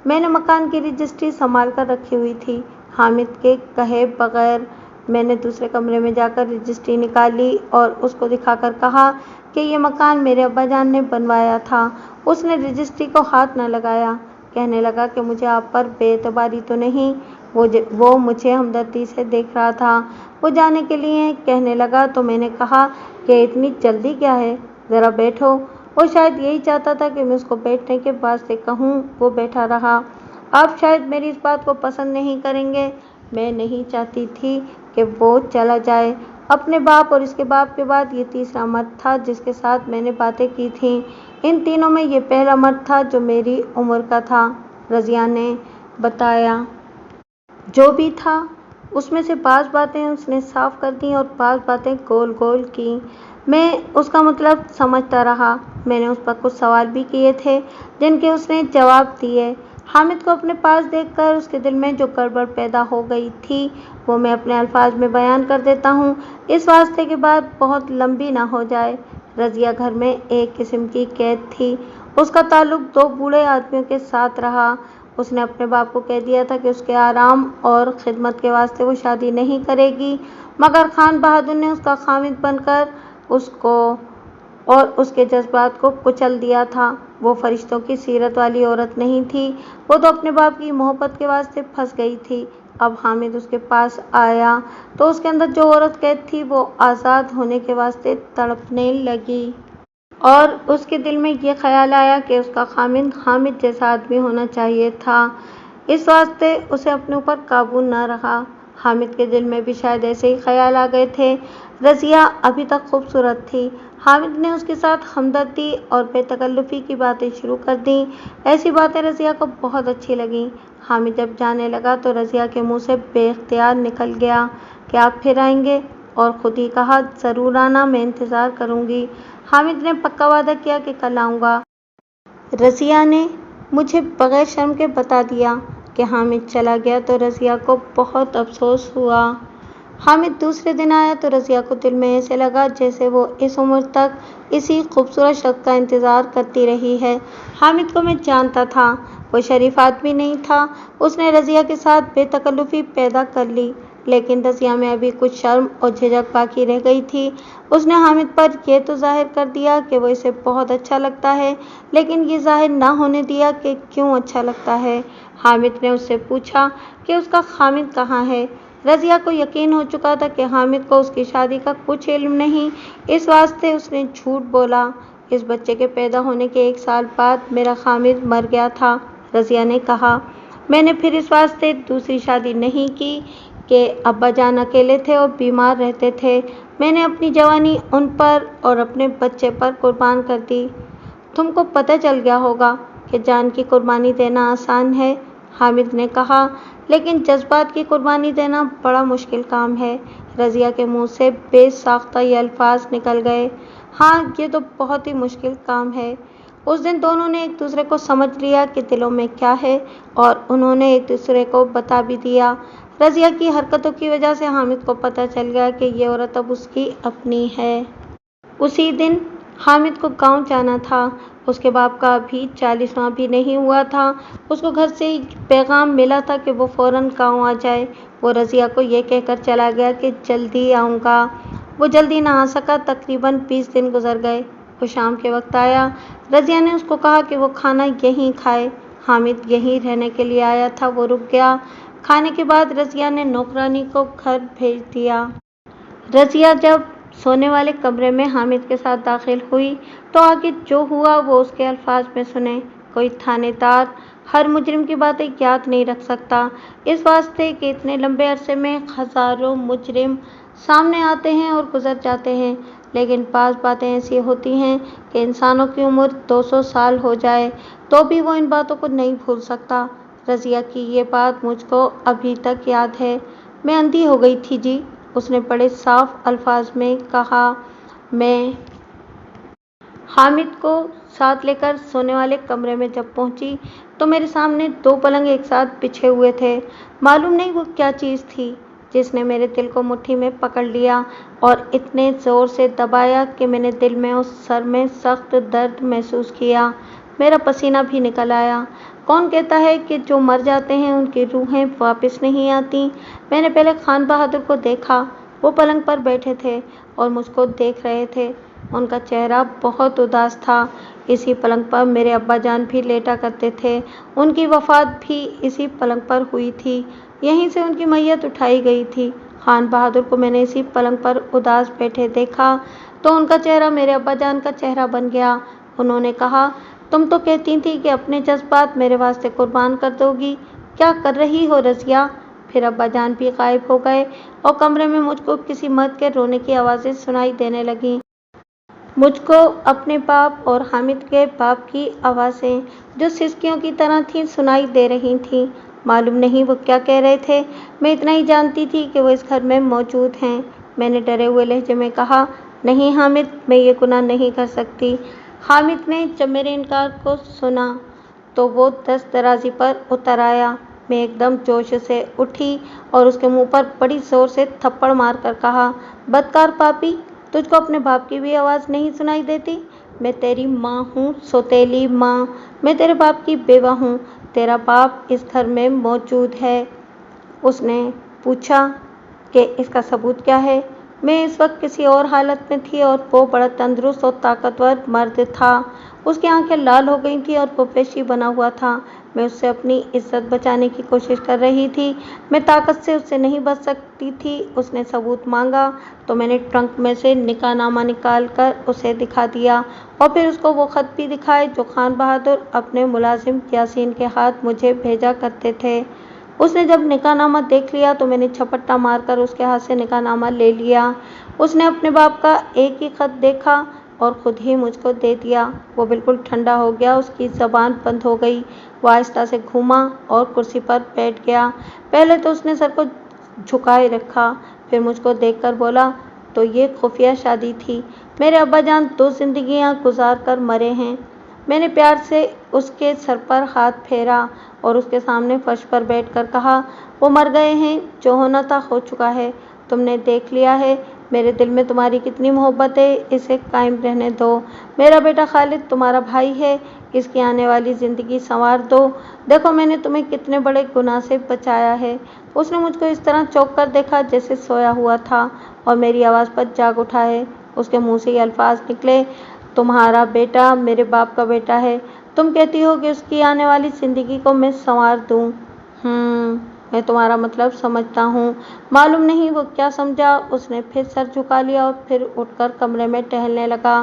میں نے مکان کی رجسٹری سنبھال کر رکھی ہوئی تھی۔ حامد کے کہے بغیر میں نے دوسرے کمرے میں جا کر رجسٹری نکالی اور اس کو دکھا کر کہا کہ یہ مکان میرے ابا جان نے بنوایا تھا۔ اس نے رجسٹری کو ہاتھ نہ لگایا۔ کہنے لگا کہ مجھے آپ پر بے اعتباری تو نہیں۔ وہ مجھے ہمدردی سے دیکھ رہا تھا۔ وہ جانے کے لیے کہنے لگا تو میں نے کہا کہ اتنی جلدی کیا ہے، ذرا بیٹھو۔ وہ شاید یہی چاہتا تھا کہ میں اس کو بیٹھنے کے واسطے کہوں۔ وہ بیٹھا رہا۔ آپ شاید میری اس بات کو پسند نہیں کریں گے، میں نہیں چاہتی تھی کہ وہ چلا جائے۔ اپنے باپ اور اس کے باپ کے بعد یہ تیسرا مرد تھا جس کے ساتھ میں نے باتیں کی تھیں۔ ان تینوں میں یہ پہلا مرد تھا جو میری عمر کا تھا۔ رضیہ نے بتایا۔ جو بھی تھا، اس میں سے بعض باتیں اس نے صاف کر دیں اور بعض باتیں گول گول کیں۔ میں اس کا مطلب سمجھتا رہا۔ میں نے اس پر کچھ سوال بھی کیے تھے جن کے اس نے جواب دیے۔ حامد کو اپنے پاس دیکھ کر اس کے دل میں جو گڑبڑ پیدا ہو گئی تھی وہ میں اپنے الفاظ میں بیان کر دیتا ہوں، اس واسطے کہ بات بہت لمبی نہ ہو جائے۔ رضیہ گھر میں ایک قسم کی قید تھی۔ اس کا تعلق 2 بوڑھے آدمیوں کے ساتھ رہا۔ اس نے اپنے باپ کو کہہ دیا تھا کہ اس کے آرام اور خدمت کے واسطے وہ شادی نہیں کرے گی، مگر خان بہادر نے اس کا خامند بن کر اس کو اور اس کے جذبات کو کچل دیا تھا۔ وہ فرشتوں کی سیرت والی عورت نہیں تھی، وہ تو اپنے باپ کی محبت کے واسطے پھنس گئی تھی۔ اب حامد اس کے پاس آیا تو اس کے اندر جو عورت قید تھی وہ آزاد ہونے کے واسطے تڑپنے لگی۔ اور اس کے دل میں یہ خیال آیا کہ اس کا خامند حامد جیسا آدمی ہونا چاہیے تھا، اس واسطے اسے اپنے اوپر قابو نہ رہا۔ حامد کے دل میں بھی شاید ایسے ہی خیال آ گئے تھے۔ رضیہ ابھی تک خوبصورت تھی۔ حامد نے اس کے ساتھ ہمدردی اور بے تکلفی کی باتیں شروع کر دیں۔ ایسی باتیں رضیہ کو بہت اچھی لگیں۔ حامد جب جانے لگا تو رضیہ کے منہ سے بے اختیار نکل گیا کہ آپ پھر آئیں گے، اور خود ہی کہا، ضرور آنا، میں انتظار کروں گی۔ حامد نے پکا وعدہ کیا کہ کل آؤں گا۔ رضیہ نے مجھے بغیر شرم کے بتا دیا کہ حامد چلا گیا تو رضیہ کو بہت افسوس ہوا۔ حامد دوسرے دن آیا تو رضیہ کو دل میں ایسے لگا جیسے وہ اس عمر تک اسی خوبصورت شخص کا انتظار کرتی رہی ہے۔ حامد کو میں جانتا تھا، وہ شریف آدمی نہیں تھا۔ اس نے رضیہ کے ساتھ بے تکلفی پیدا کر لی، لیکن رضیہ میں ابھی کچھ شرم اور جھجک باقی رہ گئی تھی۔ اس نے حامد پر یہ تو ظاہر کر دیا کہ وہ اسے بہت اچھا لگتا ہے، لیکن یہ ظاہر نہ ہونے دیا کہ کیوں اچھا لگتا ہے۔ حامد نے اس سے پوچھا کہ اس کا خامند کہاں ہے۔ رضیہ کو یقین ہو چکا تھا کہ حامد کو اس کی شادی کا کچھ علم نہیں، اس واسطے اس نے جھوٹ بولا۔ اس بچے کے پیدا ہونے کے 1 سال بعد میرا خامند مر گیا تھا، رضیہ نے کہا۔ میں نے پھر اس واسطے دوسری شادی نہیں کی کہ ابا جان اکیلے تھے اور بیمار رہتے تھے۔ میں نے اپنی جوانی ان پر اور اپنے بچے پر قربان کر دی۔ تم کو پتہ چل گیا ہوگا کہ جان کی قربانی دینا آسان ہے، حامد نے کہا، لیکن جذبات کی قربانی دینا بڑا مشکل کام ہے۔ رضیہ کے منہ سے بے ساختہ یہ الفاظ نکل گئے۔ ہاں، یہ تو بہت ہی مشکل کام ہے۔ اس دن دونوں نے ایک دوسرے کو سمجھ لیا کہ دلوں میں کیا ہے، اور انہوں نے ایک دوسرے کو بتا بھی دیا۔ رضیہ کی حرکتوں کی وجہ سے حامد کو پتہ چل گیا کہ یہ عورت اب اس کی اپنی ہے۔ اسی دن حامد کو گاؤں جانا تھا۔ اس کے باپ کا ابھی 40واں بھی نہیں ہوا تھا۔ اس کو گھر سے ہی پیغام ملا تھا کہ وہ فوراً گاؤں آ جائے۔ وہ رضیہ کو یہ کہہ کر چلا گیا کہ جلدی آؤں گا۔ وہ جلدی نہ آ سکا۔ تقریباً 20 دن گزر گئے۔ وہ شام کے وقت آیا۔ رضیہ نے اس کو کہا کہ وہ کھانا یہیں کھائے۔ حامد یہیں رہنے کے لیے آیا تھا۔ وہ رک گیا۔ کھانے کے بعد رضیہ نے نوکرانی کو گھر بھیج دیا۔ رضیہ جب سونے والے کمرے میں حامد کے ساتھ داخل ہوئی تو آگے جو ہوا وہ اس کے الفاظ میں سنیں۔ کوئی تھانے دار ہر مجرم کی باتیں یاد نہیں رکھ سکتا، اس واسطے کہ اتنے لمبے عرصے میں ہزاروں مجرم سامنے آتے ہیں اور گزر جاتے ہیں، لیکن بعض باتیں ایسی ہوتی ہیں کہ انسانوں کی عمر 200 سال ہو جائے تو بھی وہ ان باتوں کو نہیں بھول سکتا۔ رضیہ کی یہ بات مجھ کو ابھی تک یاد ہے۔ میں اندھی ہو گئی تھی جی، اس نے بڑے صاف الفاظ میں کہا۔ میں حامد کو ساتھ لے کر سونے والے کمرے میں جب پہنچی تو میرے سامنے 2 پلنگ ایک ساتھ بچھے ہوئے تھے۔ معلوم نہیں وہ کیا چیز تھی جس نے میرے دل کو مٹھی میں پکڑ لیا اور اتنے زور سے دبایا کہ میں نے دل میں اور سر میں سخت درد محسوس کیا۔ میرا پسینہ بھی نکل آیا۔ کون کہتا ہے کہ جو مر جاتے ہیں ان کی روحیں واپس نہیں آتیں؟ میں نے پہلے خان بہادر کو دیکھا۔ وہ پلنگ پر بیٹھے تھے اور مجھ کو دیکھ رہے تھے۔ ان کا چہرہ بہت اداس تھا۔ اسی پلنگ پر میرے ابا جان بھی لیٹا کرتے تھے۔ ان کی وفات بھی اسی پلنگ پر ہوئی تھی۔ یہیں سے ان کی میت اٹھائی گئی تھی۔ خان بہادر کو میں نے اسی پلنگ پر اداس بیٹھے دیکھا تو ان کا چہرہ میرے ابا جان کا چہرہ بن گیا۔ انہوں نے کہا، تم تو کہتی تھی کہ اپنے جذبات میرے واسطے قربان کر دو گی، کیا کر رہی ہو رضیہ؟ پھر ابا جان بھی غائب ہو گئے اور کمرے میں مجھ کو کسی مرد کے رونے کی آوازیں سنائی دینے لگیں۔ مجھ کو اپنے باپ اور حامد کے باپ کی آوازیں جو سسکیوں کی طرح تھیں سنائی دے رہی تھیں۔ معلوم نہیں وہ کیا کہہ رہے تھے، میں اتنا ہی جانتی تھی کہ وہ اس گھر میں موجود ہیں۔ میں نے ڈرے ہوئے لہجے میں کہا، نہیں حامد، میں یہ گناہ نہیں کر سکتی۔ حامد نے جب میرے انکار کو سنا تو وہ دست درازی پر اتر آیا۔ میں ایک دم جوش سے اٹھی اور اس کے منہ پر بڑی زور سے تھپڑ مار کر کہا، بدکار پاپی، تجھ کو اپنے باپ کی بھی آواز نہیں سنائی دیتی؟ میں تیری ماں ہوں، سوتیلی ماں۔ میں تیرے باپ کی بیوہ ہوں۔ تیرا باپ اس گھر میں موجود ہے۔ اس نے پوچھا کہ اس کا ثبوت کیا ہے؟ میں اس وقت کسی اور حالت میں تھی اور وہ بڑا تندرست اور طاقتور مرد تھا۔ اس کی آنکھیں لال ہو گئی تھیں اور وہ وحشی بنا ہوا تھا۔ میں اس سے اپنی عزت بچانے کی کوشش کر رہی تھی۔ میں طاقت سے اس سے نہیں بچ سکتی تھی۔ اس نے ثبوت مانگا تو میں نے ٹرنک میں سے نکاح نامہ نکال کر اسے دکھا دیا اور پھر اس کو وہ خط بھی دکھائے جو خان بہادر اپنے ملازم یاسین کے ہاتھ مجھے بھیجا کرتے تھے۔ اس نے جب نکاح نامہ دیکھ لیا تو میں نے جھپٹا مار کر اس کے ہاتھ سے نکاح نامہ لے لیا۔ اس نے اپنے باپ کا ایک ہی خط دیکھا اور خود ہی مجھ کو دے دیا۔ وہ بالکل ٹھنڈا ہو گیا، اس کی زبان بند ہو گئی۔ وہ آہستہ سے گھوما اور کرسی پر بیٹھ گیا۔ پہلے تو اس نے سر کو جھکائے رکھا، پھر مجھ کو دیکھ کر بولا، تو یہ خفیہ شادی تھی؟ میرے ابا جان 2 زندگیاں گزار کر مرے ہیں۔ میں نے پیار سے اس کے سر پر ہاتھ پھیرا اور اس کے سامنے فرش پر بیٹھ کر کہا، وہ مر گئے ہیں، جو ہونا تھا ہو چکا ہے، تم نے دیکھ لیا ہے۔ میرے دل میں تمہاری کتنی محبت ہے، اسے قائم رہنے دو۔ میرا بیٹا خالد تمہارا بھائی ہے، اس کی آنے والی زندگی سنوار دو۔ دیکھو میں نے تمہیں کتنے بڑے گناہ سے بچایا ہے۔ اس نے مجھ کو اس طرح چونک کر دیکھا جیسے سویا ہوا تھا اور میری آواز پر جاگ اٹھا ہے۔ اس کے منہ سے یہ الفاظ نکلے، تمہارا بیٹا میرے باپ کا بیٹا ہے، تم کہتی ہو کہ اس کی آنے والی زندگی کو میں سنوار دوں؟ میں تمہارا مطلب سمجھتا ہوں۔ معلوم نہیں وہ کیا سمجھا۔ اس نے پھر سر جھکا لیا اور پھر اٹھ کر کمرے میں ٹہلنے لگا۔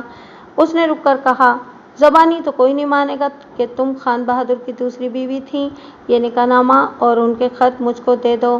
اس نے رک کر کہا، زبانی تو کوئی نہیں مانے گا کہ تم خان بہادر کی دوسری بیوی تھیں۔ یہ نکاح نامہ اور ان کے خط مجھ کو دے دو۔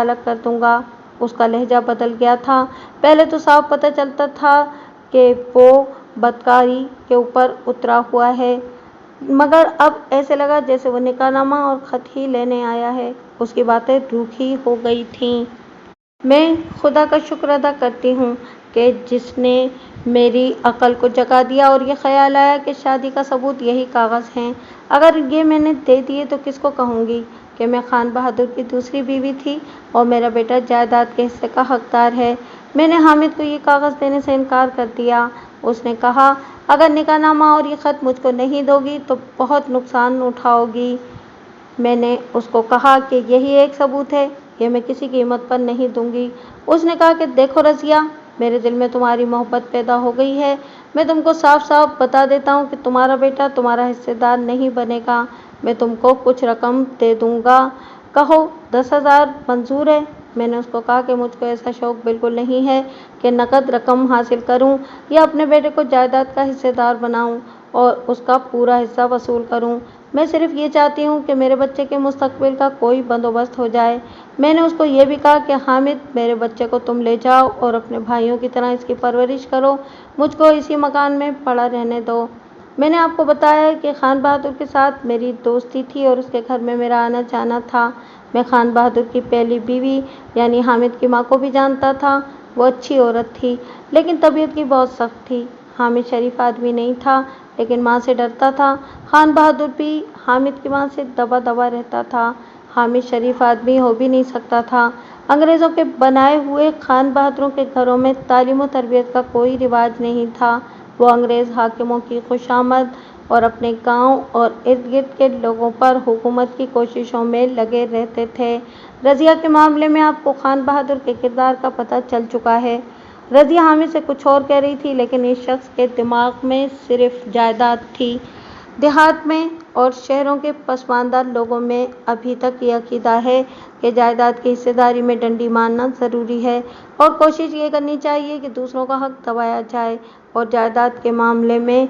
الگ کر دوں گا۔ اس کا لہجہ بدل گیا تھا۔ پہلے تو صاف پتہ چلتا تھا کہ وہ بدکاری کے اوپر اترا ہوا ہے، مگر اب ایسے لگا جیسے وہ نکاح نامہ اور خط ہی لینے آیا ہے۔ اس کی باتیں روکھی ہو گئی تھیں۔ میں خدا کا شکر ادا کرتی ہوں کہ جس نے میری عقل کو جگا دیا اور یہ خیال آیا کہ شادی کا ثبوت یہی کاغذ ہیں۔ اگر یہ میں نے دے دیے تو کس کو کہوں گی کہ میں خان بہادر کی دوسری بیوی تھی اور میرا بیٹا جائیداد کے حصے کا حقدار ہے۔ میں نے حامد کو یہ کاغذ دینے سے انکار کر دیا۔ اس نے کہا، اگر نکاح نامہ اور یہ خط مجھ کو نہیں دو گی تو بہت نقصان اٹھاؤ گی۔ میں نے اس کو کہا کہ یہی ایک ثبوت ہے، یہ میں کسی قیمت پر نہیں دوں گی۔ اس نے کہا کہ دیکھو رضیہ، میرے دل میں تمہاری محبت پیدا ہو گئی ہے۔ میں تم کو صاف صاف بتا دیتا ہوں کہ تمہارا بیٹا تمہارا حصہ دار نہیں بنے گا۔ میں تم کو کچھ رقم دے دوں گا، کہو 10,000 منظور ہے؟ میں نے اس کو کہا کہ مجھ کو ایسا شوق بالکل نہیں ہے کہ نقد رقم حاصل کروں یا اپنے بیٹے کو جائیداد کا حصہ دار بناؤں اور اس کا پورا حصہ وصول کروں۔ میں صرف یہ چاہتی ہوں کہ میرے بچے کے مستقبل کا کوئی بندوبست ہو جائے۔ میں نے اس کو یہ بھی کہا کہ حامد، میرے بچے کو تم لے جاؤ اور اپنے بھائیوں کی طرح اس کی پرورش کرو، مجھ کو اسی مکان میں پڑا رہنے دو۔ میں نے آپ کو بتایا ہے کہ خان بہادر کے ساتھ میری دوستی تھی اور اس کے گھر میں میرا آنا جانا تھا۔ میں خان بہادر کی پہلی بیوی یعنی حامد کی ماں کو بھی جانتا تھا۔ وہ اچھی عورت تھی لیکن طبیعت کی بہت سخت تھی۔ حامد شریف آدمی نہیں تھا لیکن ماں سے ڈرتا تھا۔ خان بہادر بھی حامد کی ماں سے دبا دبا رہتا تھا۔ حامد شریف آدمی ہو بھی نہیں سکتا تھا۔ انگریزوں کے بنائے ہوئے خان بہادروں کے گھروں میں تعلیم و تربیت کا کوئی رواج نہیں تھا۔ وہ انگریز حاکموں کی خوشامد اور اپنے گاؤں اور ارد گرد کے لوگوں پر حکومت کی کوششوں میں لگے رہتے تھے۔ رضیہ کے معاملے میں آپ کو خان بہادر کے کردار کا پتہ چل چکا ہے۔ رضیہ حامد سے کچھ اور کہہ رہی تھی لیکن اس شخص کے دماغ میں صرف جائیداد تھی۔ دیہات میں اور شہروں کے پسماندہ لوگوں میں ابھی تک یہ عقیدہ ہے کہ جائیداد کی حصہ داری میں ڈنڈی مارنا ضروری ہے اور کوشش یہ کرنی چاہیے کہ دوسروں کا حق دبایا جائے اور جائیداد کے معاملے میں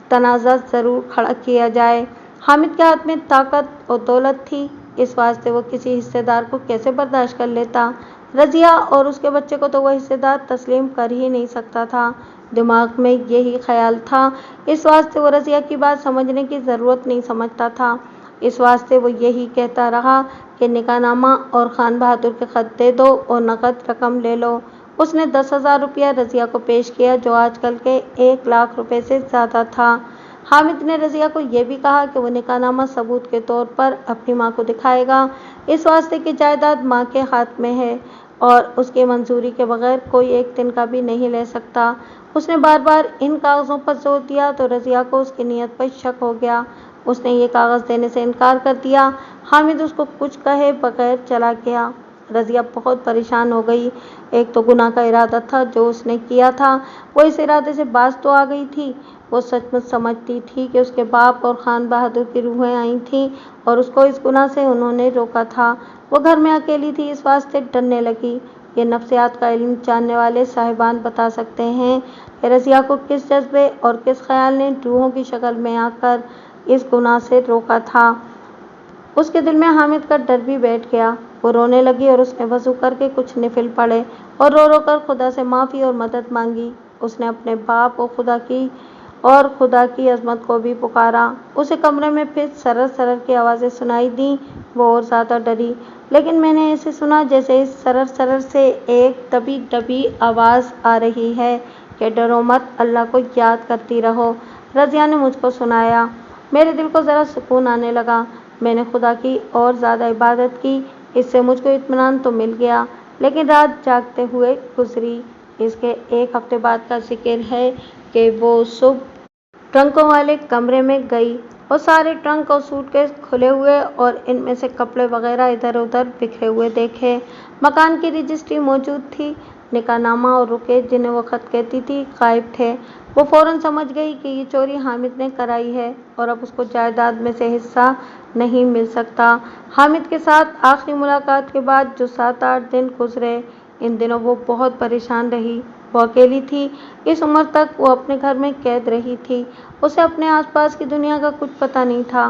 تنازع ضرور کھڑا کیا جائے۔ حامد کے ہاتھ میں طاقت اور دولت تھی، اس واسطے وہ کسی حصہ دار کو کیسے برداشت کر لیتا؟ رضیہ اور اس کے بچے کو تو وہ حصہ دار تسلیم کر ہی نہیں سکتا تھا۔ دماغ میں یہی خیال تھا، اس واسطے وہ رضیہ کی بات سمجھنے کی ضرورت نہیں سمجھتا تھا۔ اس واسطے وہ یہی کہتا رہا کہ نکاح نامہ اور خان بہادر کے خط دے دو اور نقد رقم لے لو۔ اس نے 10,000 روپیہ رضیہ کو پیش کیا جو آج کل کے 1,00,000 روپے سے زیادہ تھا۔ حامد نے رضیہ کو یہ بھی کہا کہ وہ نکاح نامہ ثبوت کے طور پر اپنی ماں کو دکھائے گا، اس واسطے کہ جائیداد ماں کے ہاتھ میں ہے اور اس کی منظوری کے بغیر کوئی ایک دن کا بھی نہیں لے سکتا۔ اس نے بار بار ان کاغذوں پر زور دیا تو رضیہ کو اس کی نیت پر شک ہو گیا۔ اس نے یہ کاغذ دینے سے انکار کر دیا۔ حامد اس کو کچھ کہے بغیر چلا گیا۔ رضیہ بہت پریشان ہو گئی۔ ایک تو گناہ کا ارادہ تھا جو اس نے کیا تھا، وہ اس ارادے سے باز تو آ گئی تھی۔ وہ سچ مچ سمجھتی تھی کہ اس کے باپ اور خان بہادر کی روحیں آئی تھیں اور اس کو اس گناہ سے انہوں نے روکا تھا۔ وہ گھر میں اکیلی تھی، اس واسطے ڈرنے لگی۔ یہ نفسیات کا علم جاننے والے صاحبان بتا سکتے ہیں کہ رضیہ کو کس جذبے اور کس خیال نے روحوں کی شکل میں آ کر اس گناہ سے روکا تھا۔ اس کے دل میں حامد کا ڈر بھی بیٹھ گیا۔ وہ رونے لگی اور اس نے وضو کر کے کچھ نفل پڑھے اور رو رو کر خدا سے معافی اور مدد مانگی۔ اس نے اپنے باپ اور خدا کی عظمت کو بھی پکارا۔ اسے کمرے میں پھر سرر سرر کی آوازیں سنائی دیں۔ وہ اور زیادہ ڈری۔ لیکن میں نے ایسے سنا جیسے اس سرر سرر سے ایک دبی دبی آواز آ رہی ہے کہ ڈرو مت، اللہ کو یاد کرتی رہو۔ رضیہ نے مجھ کو سنایا۔ میرے دل کو ذرا سکون آنے لگا۔ میں نے خدا کی اور زیادہ عبادت کی، اس سے مجھ کو اطمینان تو مل گیا، لیکن رات جاگتے ہوئے گزری۔ اس کے 1 ہفتے بعد کا ذکر ہے کہ وہ صبح ٹرنکوں والے کمرے میں گئی اور سارے ٹرنک اور سوٹ کیس کھلے ہوئے اور ان میں سے کپڑے وغیرہ ادھر ادھر بکھرے ہوئے دیکھے۔ مکان کی رجسٹری موجود تھی، نکاح نامہ اور رکے جنہیں وہ خط کہتی تھی غائب تھے۔ وہ فوراً سمجھ گئی کہ یہ چوری حامد نے کرائی ہے اور اب اس کو جائیداد میں سے حصہ نہیں مل سکتا۔ حامد کے ساتھ آخری ملاقات کے بعد جو 7-8 دن گزرے، ان دنوں وہ بہت پریشان رہی۔ وہ اکیلی تھی۔ اس عمر تک وہ اپنے گھر میں قید رہی تھی۔ اسے اپنے آس پاس کی دنیا کا کچھ پتہ نہیں تھا۔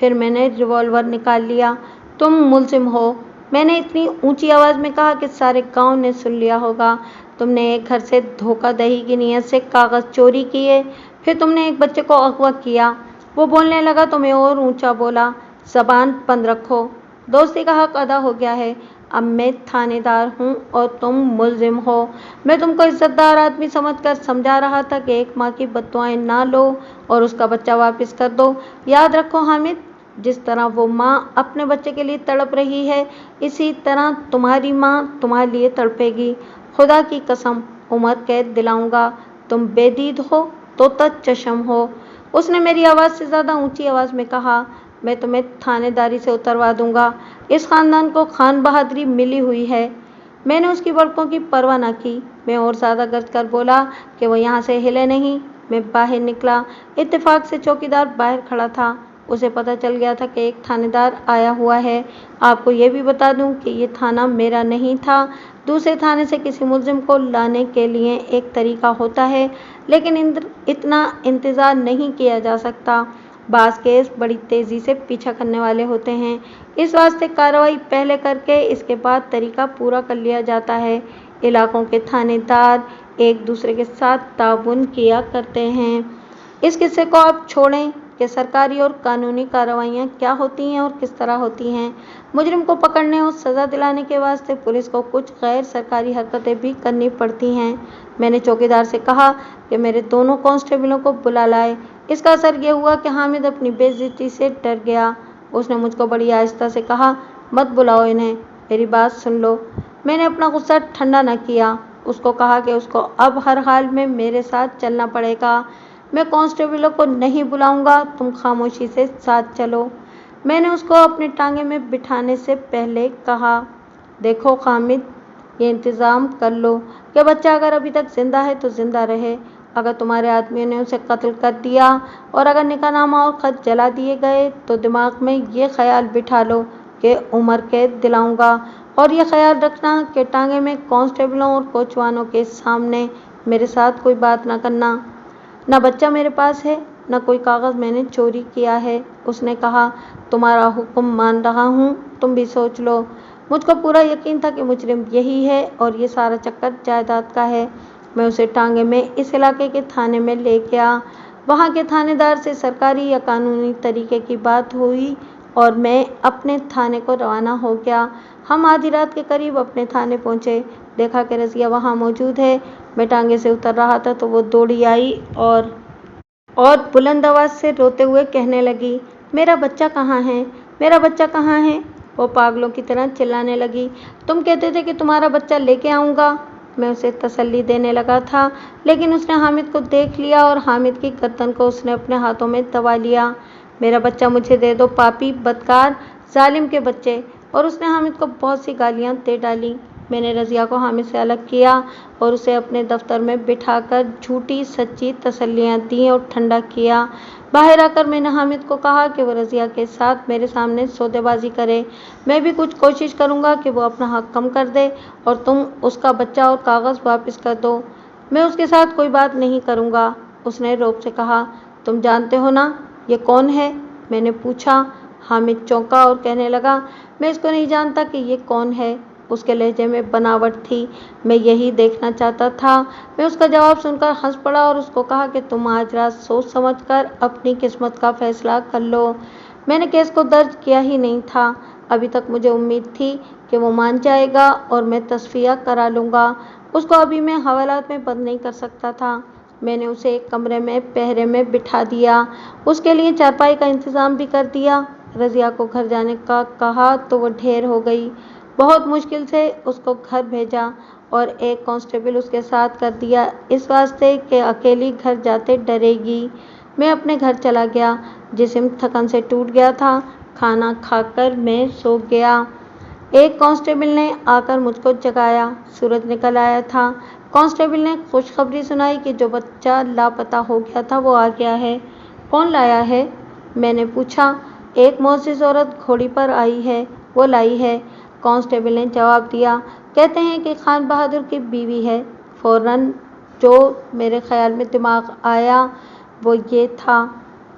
پھر میں نے ریوالور نکال لیا۔ تم ملزم ہو، میں نے اتنی اونچی آواز میں کہا کہ سارے گاؤں نے سن لیا ہوگا۔ تم نے ایک گھر سے دھوکہ دہی کی نیت سے کاغذ چوری کیے، پھر تم نے ایک بچے کو اغوا کیا۔ وہ بولنے لگا تو میں اور اونچا بولا، زبان بند رکھو، دوستی کا حق ادا ہو گیا ہے۔ اب میں تھانے دار ہوں اور تم ملزم ہو۔ میں تم کو عزت دار آدمی سمجھ کر سمجھا رہا تھا کہ ایک ماں کی بددعائیں نہ لو اور اس کا بچہ واپس کر دو۔ یاد رکھو حامد، جس طرح وہ ماں اپنے بچے کے لیے تڑپ رہی ہے، اسی طرح تمہاری ماں تمہارے لیے تڑپے گی۔ خدا کی قسم، عمر قید دلاؤں گا۔ تم بے دید ہو، طوطا چشم ہو۔ اس نے میری آواز سے زیادہ اونچی آواز میں کہا، میں تمہیں تھانے داری سے اتروا دوں گا۔ اس خاندان کو خان بہادری ملی ہوئی ہے۔ میں نے اس کی بڑکوں کی پرواہ نہ کی۔ میں اور زیادہ گرج کر بولا کہ وہ یہاں سے ہلے نہیں۔ میں باہر نکلا۔ اتفاق سے چوکیدار باہر کھڑا تھا۔ اسے پتہ چل گیا تھا کہ ایک تھانے دار آیا ہوا ہے۔ آپ کو یہ بھی بتا دوں کہ یہ تھانہ میرا نہیں تھا۔ دوسرے تھانے سے کسی ملزم کو لانے کے لیے ایک طریقہ ہوتا ہے، لیکن اتنا انتظار نہیں کیا جا سکتا۔ بعض کیس بڑی تیزی سے پیچھا کرنے والے ہوتے ہیں، اس واسطے کارروائی پہلے کر کے اس کے بعد طریقہ پورا کر لیا جاتا ہے۔ علاقوں کے تھانے دار ایک دوسرے کے ساتھ تعاون کیا کرتے ہیں۔ اس قصے کو آپ چھوڑیں کہ سرکاری اور قانونی کارروائیاں کیا ہوتی ہیں اور کس طرح ہوتی ہیں۔ مجرم کو پکڑنے اور سزا دلانے کے واسطے پولیس کو کچھ غیر سرکاری حرکتیں بھی کرنی پڑتی ہیں۔ میں نے چوکیدار سے کہا کہ میرے دونوں کانسٹیبلوں کو بلا لائے۔ اس کا اثر یہ ہوا کہ حامد اپنی بے عزتی سے ڈر گیا۔ اس نے مجھ کو بڑی آہستہ سے کہا، مت بلاؤ انہیں، میری بات سن لو۔ میں نے اپنا غصہ ٹھنڈا نہ کیا۔ اس کو کہا کہ اس کو اب ہر حال میں میرے ساتھ چلنا پڑے گا۔ میں کانسٹیبلوں کو نہیں بلاؤں گا، تم خاموشی سے ساتھ چلو۔ میں نے اس کو اپنی ٹانگیں میں بٹھانے سے پہلے کہا، دیکھو حامد، یہ انتظام کر لو کہ بچہ اگر ابھی تک زندہ ہے تو زندہ رہے۔ اگر تمہارے آدمیوں نے اسے قتل کر دیا اور اگر نکاح نامہ اور خط جلا دیے گئے تو دماغ میں یہ خیال بٹھا لو کہ عمر قید دلاؤں گا، اور یہ خیال رکھنا کہ ٹانگیں میں کانسٹیبلوں اور کوچوانوں کے سامنے میرے ساتھ کوئی بات نہ کرنا۔ نہ بچہ میرے پاس ہے، نہ کوئی کاغذ میں نے چوری کیا ہے۔ اس نے کہا، تمہارا حکم مان رہا ہوں، تم بھی سوچ لو۔ مجھ کو پورا یقین تھا کہ مجرم یہی ہے اور یہ سارا چکر جائیداد کا ہے۔ میں اسے ٹانگیں میں اس علاقے کے تھانے میں لے گیا۔ وہاں کے تھانے دار سے سرکاری یا قانونی طریقے کی بات ہوئی اور میں اپنے تھانے کو روانہ ہو گیا۔ ہم آدھی رات کے قریب اپنے تھانے پہنچے۔ دیکھا کہ رضیہ وہاں موجود ہے۔ میں ٹانگے سے اتر رہا تھا تو وہ دوڑی آئی اور بلند آواز سے روتے ہوئے کہنے لگی، میرا بچہ کہاں ہے؟ میرا بچہ کہاں ہے؟ وہ پاگلوں کی طرح چلانے لگی، تم کہتے تھے کہ تمہارا بچہ لے کے آؤں گا۔ میں اسے تسلی دینے لگا تھا، لیکن اس نے حامد کو دیکھ لیا اور حامد کی گردن کو اس نے اپنے ہاتھوں میں دبا لیا۔ میرا بچہ مجھے دے دو، پاپی، بدکار، ظالم کے بچے! اور اس نے حامد کو بہت سی گالیاں دے ڈالیں۔ میں نے رضیہ کو حامد سے الگ کیا اور اسے اپنے دفتر میں بٹھا کر جھوٹی سچی تسلیاں دیں اور ٹھنڈا کیا۔ باہر آ کر میں نے حامد کو کہا کہ وہ رضیہ کے ساتھ میرے سامنے سودے بازی کرے۔ میں بھی کچھ کوشش کروں گا کہ وہ اپنا حق کم کر دے اور تم اس کا بچہ اور کاغذ واپس کر دو۔ میں اس کے ساتھ کوئی بات نہیں کروں گا۔ اس نے رعب سے کہا، تم جانتے ہو نا یہ کون ہے؟ میں نے پوچھا۔ حامد چونکا اور کہنے لگا، میں اس کو نہیں جانتا کہ یہ کون ہے۔ اس کے لہجے میں بناوٹ تھی۔ میں یہی دیکھنا چاہتا تھا۔ میں اس کا جواب سن کر ہنس پڑا اور اس کو کہا کہ تم آج رات سوچ سمجھ کر اپنی قسمت کا فیصلہ کر لو۔ میں نے کیس کو درج کیا ہی نہیں تھا۔ ابھی تک مجھے امید تھی کہ وہ مان جائے گا اور میں تصفیہ کرا لوں گا۔ اس کو ابھی میں حوالات میں بند نہیں کر سکتا تھا۔ میں نے اسے ایک کمرے میں پہرے میں بٹھا دیا، اس کے لیے چارپائی کا انتظام بھی کر دیا۔ رضیہ کو گھر جانے کا کہا تو وہ ڈھیر ہو گئی۔ بہت مشکل سے اس کو گھر بھیجا اور ایک کانسٹیبل اس کے ساتھ کر دیا، اس واسطے کہ اکیلی گھر جاتے ڈرے گی۔ میں اپنے گھر چلا گیا۔ جسم تھکن سے ٹوٹ گیا تھا۔ کھانا کھا کر میں سو گیا۔ ایک کانسٹیبل نے آ کر مجھ کو جگایا۔ سورج نکل آیا تھا۔ کانسٹیبل نے خوشخبری سنائی کہ جو بچہ لاپتہ ہو گیا تھا وہ آ گیا ہے۔ کون لایا ہے؟ میں نے پوچھا۔ ایک معزز عورت گھوڑی پر آئی ہے، وہ لائی ہے، کانسٹیبل نے جواب دیا۔ کہتے ہیں کہ خان بہادر کی بیوی ہے۔ فوراً جو میرے خیال میں دماغ آیا وہ یہ تھا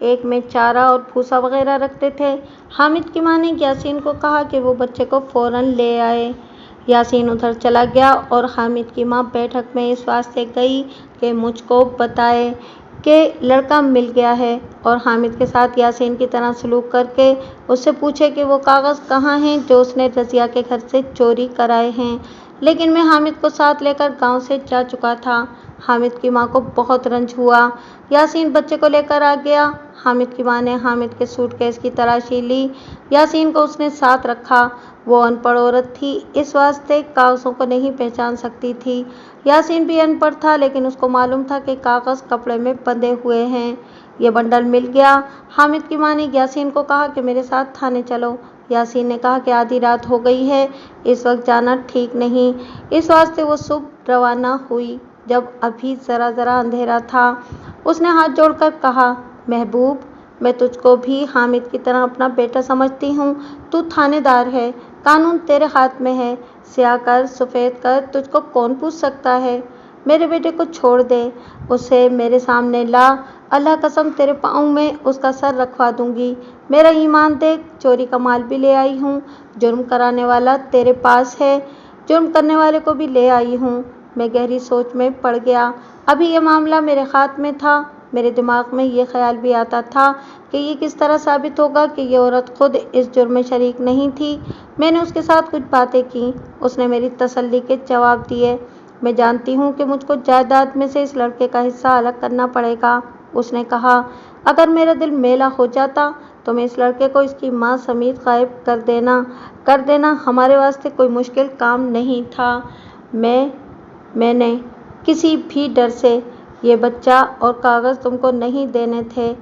ایک میں چارہ اور بھوسا وغیرہ رکھتے تھے۔ حامد کی ماں نے یاسین کو کہا کہ وہ بچے کو فوراً لے آئے۔ یاسین ادھر چلا گیا اور حامد کی ماں بیٹھک میں اس واسطے گئی کہ مجھ کو بتائے کہ لڑکا مل گیا ہے، اور حامد کے ساتھ یاسین کی طرح سلوک کر کے اس سے پوچھے کہ وہ کاغذ کہاں ہیں جو اس نے رضیہ کے گھر سے چوری کرائے ہیں۔ لیکن میں حامد کو ساتھ لے کر گاؤں سے جا چکا تھا۔ حامد کی ماں کو بہت رنج ہوا۔ یاسین بچے کو لے کر آ گیا۔ حامد کی ماں نے حامد کے سوٹ کیس کی تلاشی لی۔ یاسین کو اس نے ساتھ رکھا۔ وہ ان پڑھ عورت تھی، اس واسطے کاغذوں کو نہیں پہچان سکتی تھی۔ یاسین بھی ان پڑھ تھا، لیکن اس کو معلوم تھا کہ کاغذ کپڑے میں بندھے ہوئے ہیں۔ یہ بنڈل مل گیا۔ حامد کی ماں نے یاسین کو کہا کہ میرے ساتھ تھانے چلو۔ یاسین نے کہا کہ آدھی رات ہو گئی ہے، اس وقت جانا ٹھیک نہیں، اس واسطے وہ صبح روانہ ہوئی جب ابھی ذرا ذرا اندھیرا تھا۔ اس نے ہاتھ جوڑ کر کہا، محبوب، میں تجھ کو بھی حامد کی طرح اپنا بیٹا سمجھتی ہوں۔ تو تھانے دار ہے، قانون تیرے ہاتھ میں ہے، سیاہ کر سفید کر تجھ کو کون پوچھ سکتا ہے؟ میرے بیٹے کو چھوڑ دے، اسے میرے سامنے لا، اللہ قسم تیرے پاؤں میں اس کا سر رکھوا دوں گی۔ میرا ایمان دیکھ، چوری کا مال بھی لے آئی ہوں، جرم کرانے والا تیرے پاس ہے، جرم کرنے والے کو بھی لے آئی ہوں۔ میں گہری سوچ میں پڑ گیا۔ ابھی یہ معاملہ میرے ہاتھ میں تھا، میرے دماغ میں یہ خیال بھی آتا تھا کہ یہ کس طرح ثابت ہوگا کہ یہ عورت خود اس جرم میں شریک نہیں تھی۔ میں نے اس کے ساتھ کچھ باتیں کیں، اس نے میری تسلی کے جواب دیے۔ میں جانتی ہوں کہ مجھ کو جائیداد میں سے اس لڑکے کا حصہ الگ کرنا پڑے گا، اس نے کہا۔ اگر میرا دل میلا ہو جاتا تو میں اس لڑکے کو اس کی ماں سمیت غائب کر دینا ہمارے واسطے کوئی مشکل کام نہیں تھا۔ میں نے کسی بھی ڈر سے یہ بچہ اور کاغذ تم کو نہیں دینے تھے،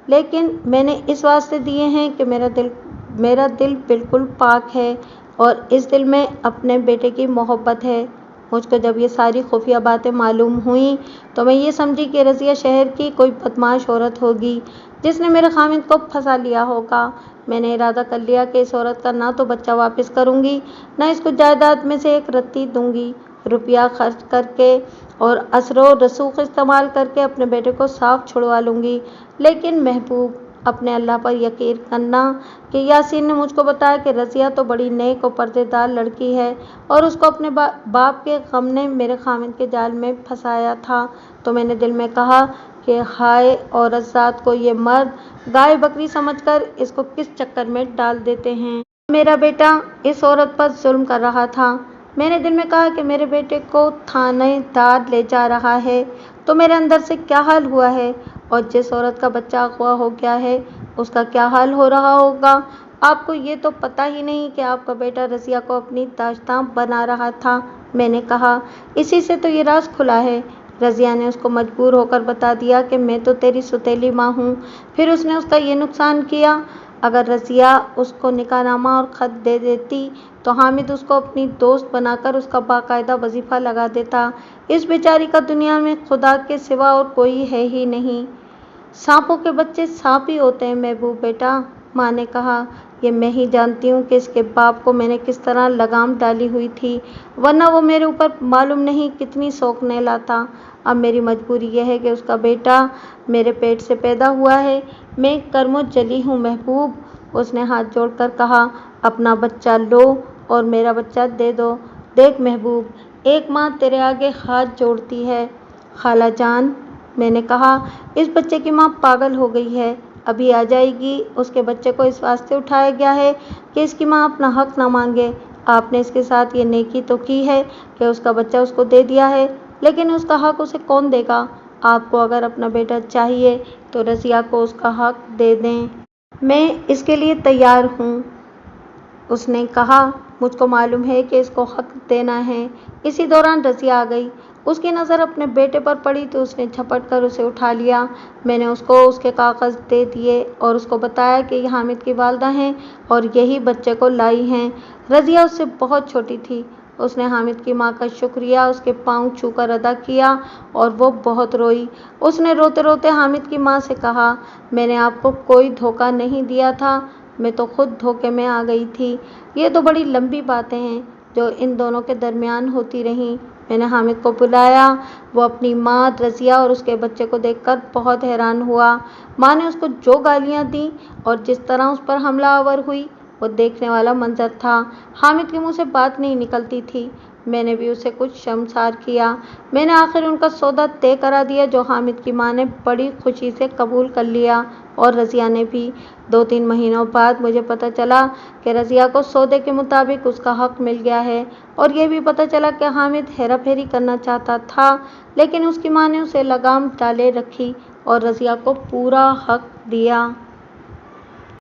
لیکن میں نے اس واسطے دیے ہیں کہ میرا دل بالکل پاک ہے اور اس دل میں اپنے بیٹے کی محبت ہے۔ مجھ کو جب یہ ساری خفیہ باتیں معلوم ہوئیں تو میں یہ سمجھی کہ رضیہ شہر کی کوئی بدمعاش عورت ہوگی جس نے میرے خامد کو پھنسا لیا ہوگا۔ میں نے ارادہ کر لیا کہ اس عورت کا نہ تو بچہ واپس کروں گی، نہ اس کو جائیداد میں سے ایک رتی دوں گی۔ روپیہ خرچ کر کے اور اثر و رسوخ استعمال کر کے اپنے بیٹے کو صاف چھڑوا لوں گی، لیکن محبوب، اپنے اللہ پر یقین کرنا کہ یاسین نے مجھ کو بتایا کہ رضیہ تو بڑی نیک اور پردے دار لڑکی ہے اور اس کو اپنے باپ کے غم نے میرے خامد کے جال میں پھنسایا تھا، تو میں نے دل میں کہا کہ ہائے عورت ذات کو یہ مرد گائے بکری سمجھ کر اس کو کس چکر میں ڈال دیتے ہیں۔ میرا بیٹا اس عورت پر ظلم کر رہا تھا۔ میں نے دل میں کہا کہ میرے بیٹے کو تھانے دار لے جا رہا ہے تو میرے اندر سے کیا حال ہوا ہے، اور جس عورت کا بچہ اغوا ہو گیا ہے اس کا کیا حال ہو رہا ہوگا۔ آپ کو یہ تو پتہ ہی نہیں کہ آپ کا بیٹا رضیہ کو اپنی داشتاں بنا رہا تھا، میں نے کہا۔ اسی سے تو یہ راز کھلا ہے۔ رضیہ نے اس کو مجبور ہو کر بتا دیا کہ میں تو تیری سوتیلی ماں ہوں، پھر اس نے اس کا یہ نقصان کیا۔ اگر رضیہ اس کو نکاح نامہ اور خط دے دیتی تو حامد اس کو اپنی دوست بنا کر اس کا باقاعدہ وظیفہ لگا دیتا۔ اس بیچاری کا دنیا میں خدا کے سوا اور کوئی ہے ہی نہیں۔ سانپوں کے بچے سانپ ہی ہوتے ہیں محبوب بیٹا، ماں نے کہا۔ یہ میں ہی جانتی ہوں کہ اس کے باپ کو میں نے کس طرح لگام ڈالی ہوئی تھی، ورنہ وہ میرے اوپر معلوم نہیں کتنی سوکنیں لاتا۔ اب میری مجبوری یہ ہے کہ اس کا بیٹا میرے پیٹ سے پیدا ہوا ہے، میں کرم و جلی ہوں محبوب، اس نے ہاتھ جوڑ کر کہا۔ اپنا بچہ لو اور میرا بچہ دے دو۔ دیکھ محبوب، ایک ماں تیرے آگے ہاتھ جوڑتی ہے۔ خالہ جان، میں نے کہا، اس بچے کی ماں پاگل ہو گئی ہے، ابھی آ جائے گی۔ اس کے بچے کو اس واسطے اٹھایا گیا ہے کہ اس کی ماں اپنا حق نہ مانگے۔ آپ نے اس کے ساتھ یہ نیکی تو کی ہے کہ اس کا بچہ اس کو دے دیا ہے، لیکن اس کا حق اسے کون دے گا؟ آپ کو اگر اپنا بیٹا چاہیے تو رضیہ کو اس کا حق دے دیں۔ میں اس کے لیے تیار ہوں، اس نے کہا۔ مجھ کو معلوم ہے کہ اس کو حق دینا ہے۔ اسی دوران رضیہ آ گئی۔ اس کی نظر اپنے بیٹے پر پڑی تو اس نے جھپٹ کر اسے اٹھا لیا۔ میں نے اس کو اس کے کاغذ دے دیے اور اس کو بتایا کہ یہ حامد کی والدہ ہیں اور یہی بچے کو لائی ہیں۔ رضیہ اس سے بہت چھوٹی تھی۔ اس نے حامد کی ماں کا شکریہ اس کے پاؤں چھو کر ادا کیا اور وہ بہت روئی۔ اس نے روتے روتے حامد کی ماں سے کہا، میں نے آپ کو کوئی دھوکہ نہیں دیا تھا، میں تو خود دھوکے میں آ گئی تھی۔ یہ تو بڑی لمبی باتیں ہیں جو ان دونوں کے درمیان ہوتی رہیں۔ میں نے حامد کو بلایا۔ وہ اپنی ماں رضیہ اور اس کے بچے کو دیکھ کر بہت حیران ہوا۔ ماں نے اس کو جو گالیاں دیں اور جس طرح اس پر حملہ آور ہوئی، وہ دیکھنے والا منظر تھا۔ حامد کے منہ سے بات نہیں نکلتی تھی۔ میں نے بھی اسے کچھ شرمسار کیا۔ میں نے آخر ان کا سودا طے کرا دیا، جو حامد کی ماں نے بڑی خوشی سے قبول کر لیا اور رضیہ نے بھی۔ 2-3 مہینوں بعد مجھے پتہ چلا کہ رضیہ کو سودے کے مطابق اس کا حق مل گیا ہے، اور یہ بھی پتہ چلا کہ حامد ہیرا پھیری کرنا چاہتا تھا، لیکن اس کی ماں نے اسے لگام ڈالے رکھی اور رضیہ کو پورا حق دیا۔